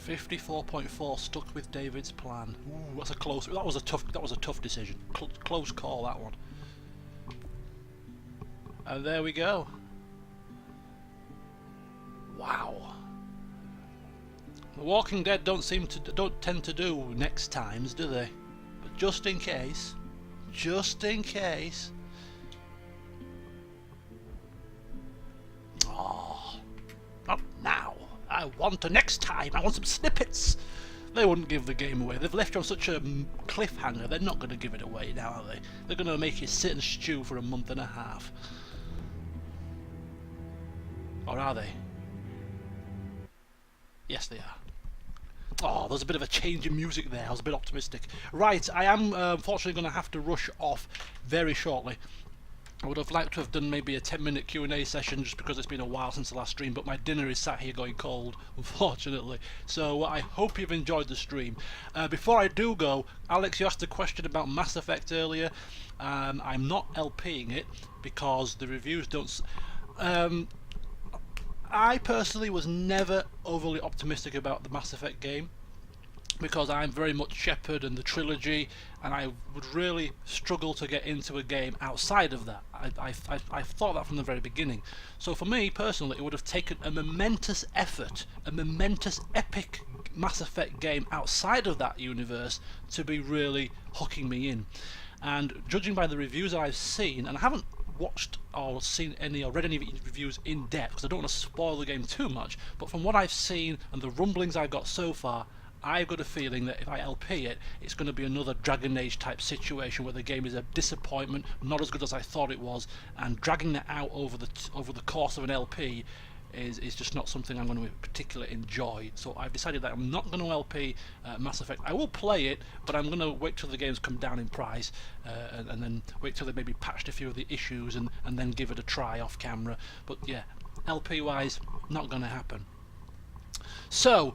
A: .4 stuck with David's plan. Ooh, that's a close. That was a tough decision. Close call, that one. And there we go. Wow. The Walking Dead don't tend to do next times, do they? But just in case. Oh, not now. I want a next time. I want some snippets. They wouldn't give the game away. They've left you on such a cliffhanger. They're not going to give it away now, are they? They're going to make you sit and stew for a month and a half. Or are they? Yes, they are. Oh, there's a bit of a change in music there. I was a bit optimistic. Right, I am unfortunately going to have to rush off very shortly. I would have liked to have done maybe a 10-minute Q&A session just because it's been a while since the last stream, but my dinner is sat here going cold, unfortunately. So I hope you've enjoyed the stream. Before I do go, Alex, you asked a question about Mass Effect earlier. I'm not LPing it because the reviews don't... I personally was never overly optimistic about the Mass Effect game, because I'm very much Shepard and the trilogy, and I would really struggle to get into a game outside of that. I thought that from the very beginning. So for me personally, it would have taken a momentous effort, a momentous epic Mass Effect game outside of that universe to be really hooking me in. And judging by the reviews that I've seen, and I haven't watched or seen any or read any reviews in depth because I don't want to spoil the game too much, but from what I've seen and the rumblings I've got so far, I've got a feeling that if I LP it, it's going to be another Dragon Age type situation where the game is a disappointment, not as good as I thought it was, and dragging that out over the course of an LP is just not something I'm going to particularly enjoy. So I've decided that I'm not going to LP Mass Effect. I will play it, but I'm going to wait till the games come down in price, and then wait till they maybe patched a few of the issues, and then give it a try off camera. But yeah, LP wise, not going to happen. So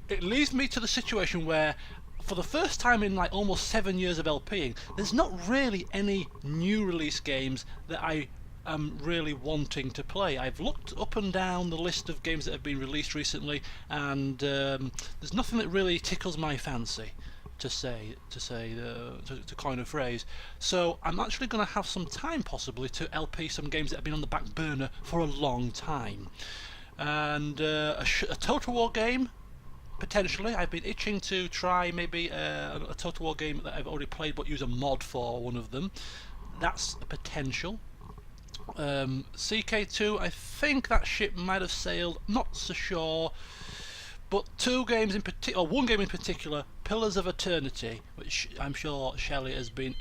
A: it leads me to the situation where, for the first time in like almost 7 years of LPing, there's not really any new release games that I am really wanting to play. I've looked up and down the list of games that have been released recently, and there's nothing that really tickles my fancy, to coin a phrase. So I'm actually going to have some time possibly to LP some games that have been on the back burner for a long time. And a Total War game, potentially. I've been itching to try maybe a Total War game that I've already played but use a mod for one of them. That's a potential. CK2, I think that ship might have sailed, not so sure. But two games in particular, or one game in particular, Pillars of Eternity, which I'm sure Shelley has been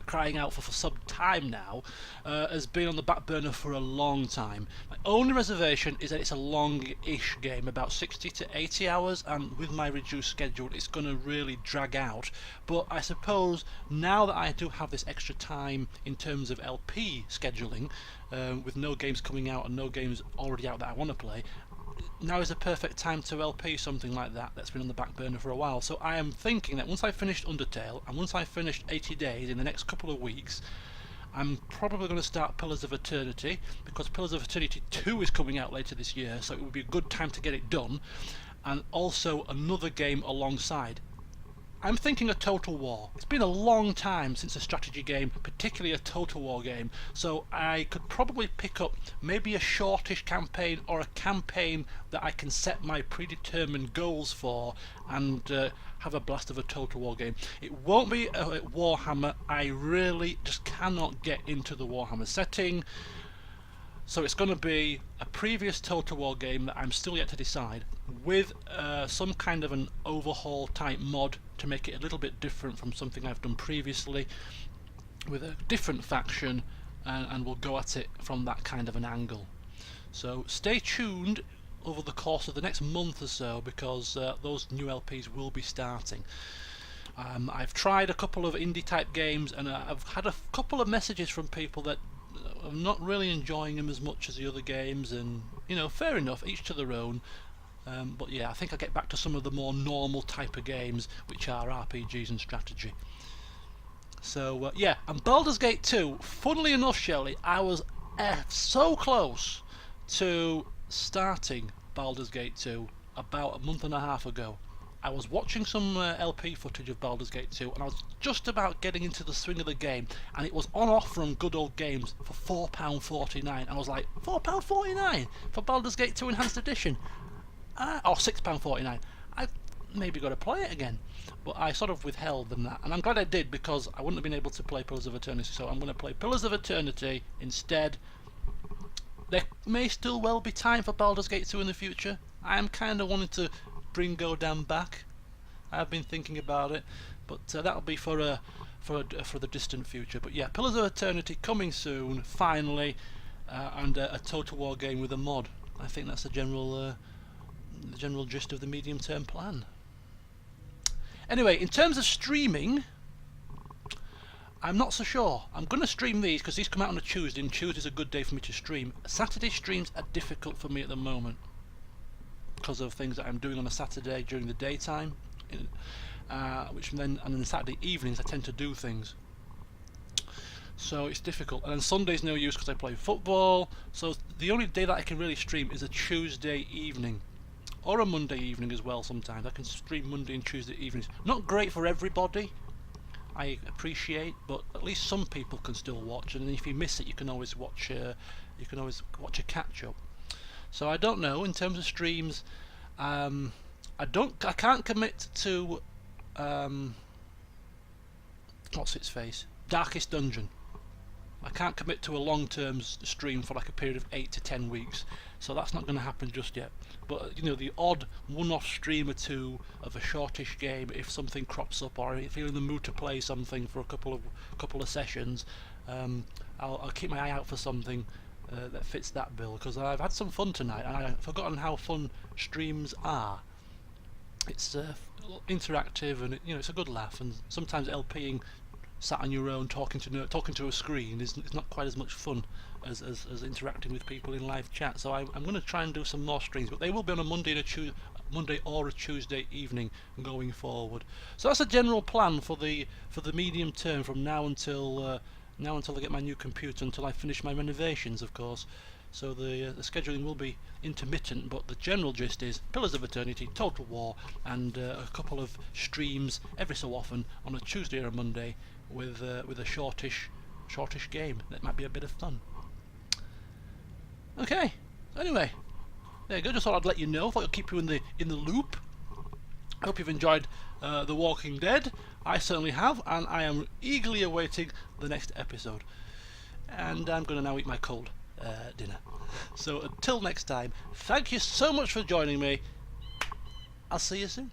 A: crying out for some time now, has been on the back burner for a long time. My only reservation is that it's a long-ish game, about 60 to 80 hours, and with my reduced schedule it's going to really drag out. But I suppose now that I do have this extra time in terms of LP scheduling, with no games coming out and no games already out that I want to play, now is the perfect time to LP something like that that's been on the back burner for a while. So I am thinking that once I've finished Undertale and once I've finished 80 Days in the next couple of weeks, I'm probably going to start Pillars of Eternity, because Pillars of Eternity 2 is coming out later this year, so it would be a good time to get it done, and also another game alongside. I'm thinking a Total War. It's been a long time since a strategy game, particularly a Total War game, so I could probably pick up maybe a shortish campaign or a campaign that I can set my predetermined goals for and have a blast of a Total War game. It won't be a Warhammer. I really just cannot get into the Warhammer setting. So it's going to be a previous Total War game that I'm still yet to decide, with some kind of an overhaul type mod to make it a little bit different from something I've done previously, with a different faction, and we'll go at it from that kind of an angle. So stay tuned over the course of the next month or so, because those new LPs will be starting. I've tried a couple of indie type games, and I've had a couple of messages from people that I'm not really enjoying them as much as the other games, and you know, fair enough, each to their own. But yeah, I think I'll get back to some of the more normal type of games, which are RPGs and strategy. So yeah, and Baldur's Gate 2, funnily enough, Shelley, I was so close to starting Baldur's Gate 2 about a month and a half ago. I was watching some LP footage of Baldur's Gate 2, and I was just about getting into the swing of the game, and it was on offer from Good Old Games for £4.49. I was like, £4.49 for Baldur's Gate 2 Enhanced Edition? Or £6.49. I've maybe got to play it again. But I sort of withheld them that, and I'm glad I did, because I wouldn't have been able to play Pillars of Eternity, so I'm going to play Pillars of Eternity instead. There may still well be time for Baldur's Gate 2 in the future. I am kind of wanting to bring Godam back. I've been thinking about it, but that'll be for the distant future. But yeah, Pillars of Eternity coming soon, finally, and a Total War game with a mod. I think that's the general gist of the medium-term plan. Anyway, in terms of streaming, I'm not so sure. I'm going to stream these because these come out on a Tuesday, and Tuesday's a good day for me to stream. Saturday streams are difficult for me at the moment, because of things that I'm doing on a Saturday during the daytime, and then Saturday evenings I tend to do things. so it's difficult. And then Sunday's no use because I play football, so the only day that I can really stream is a Tuesday evening. Or a Monday evening as well sometimes. I can stream Monday and Tuesday evenings. Not great for everybody, I appreciate, but at least some people can still watch, and if you miss it you can always watch a catch-up. So I don't know, in terms of streams, I can't commit to what's its face? Darkest Dungeon. I can't commit to a long-term stream for like a period of 8 to 10 weeks, so that's not going to happen just yet. But you know, the odd one-off stream or two of a shortish game, if something crops up, or if you're in the mood to play something for a couple of sessions, I'll keep my eye out for something that fits that bill, because I've had some fun tonight, and I've forgotten how fun streams are. It's interactive, and it's a good laugh, and sometimes LPing sat on your own talking to a screen is not quite as much fun as interacting with people in live chat. So I'm going to try and do some more streams, but they will be on a Monday or a Tuesday evening going forward. So that's a general plan for the medium term, from now until I get my new computer, until I finish my renovations, of course. So the scheduling will be intermittent, but the general gist is Pillars of Eternity, Total War, and a couple of streams every so often on a Tuesday or a Monday with a shortish game that might be a bit of fun. Okay, anyway, there you go. Just thought I'd let you know. Thought I'd keep you in the loop. I hope you've enjoyed The Walking Dead. I certainly have, and I am eagerly awaiting the next episode. And I'm going to now eat my cold dinner. So until next time, thank you so much for joining me. I'll see you soon.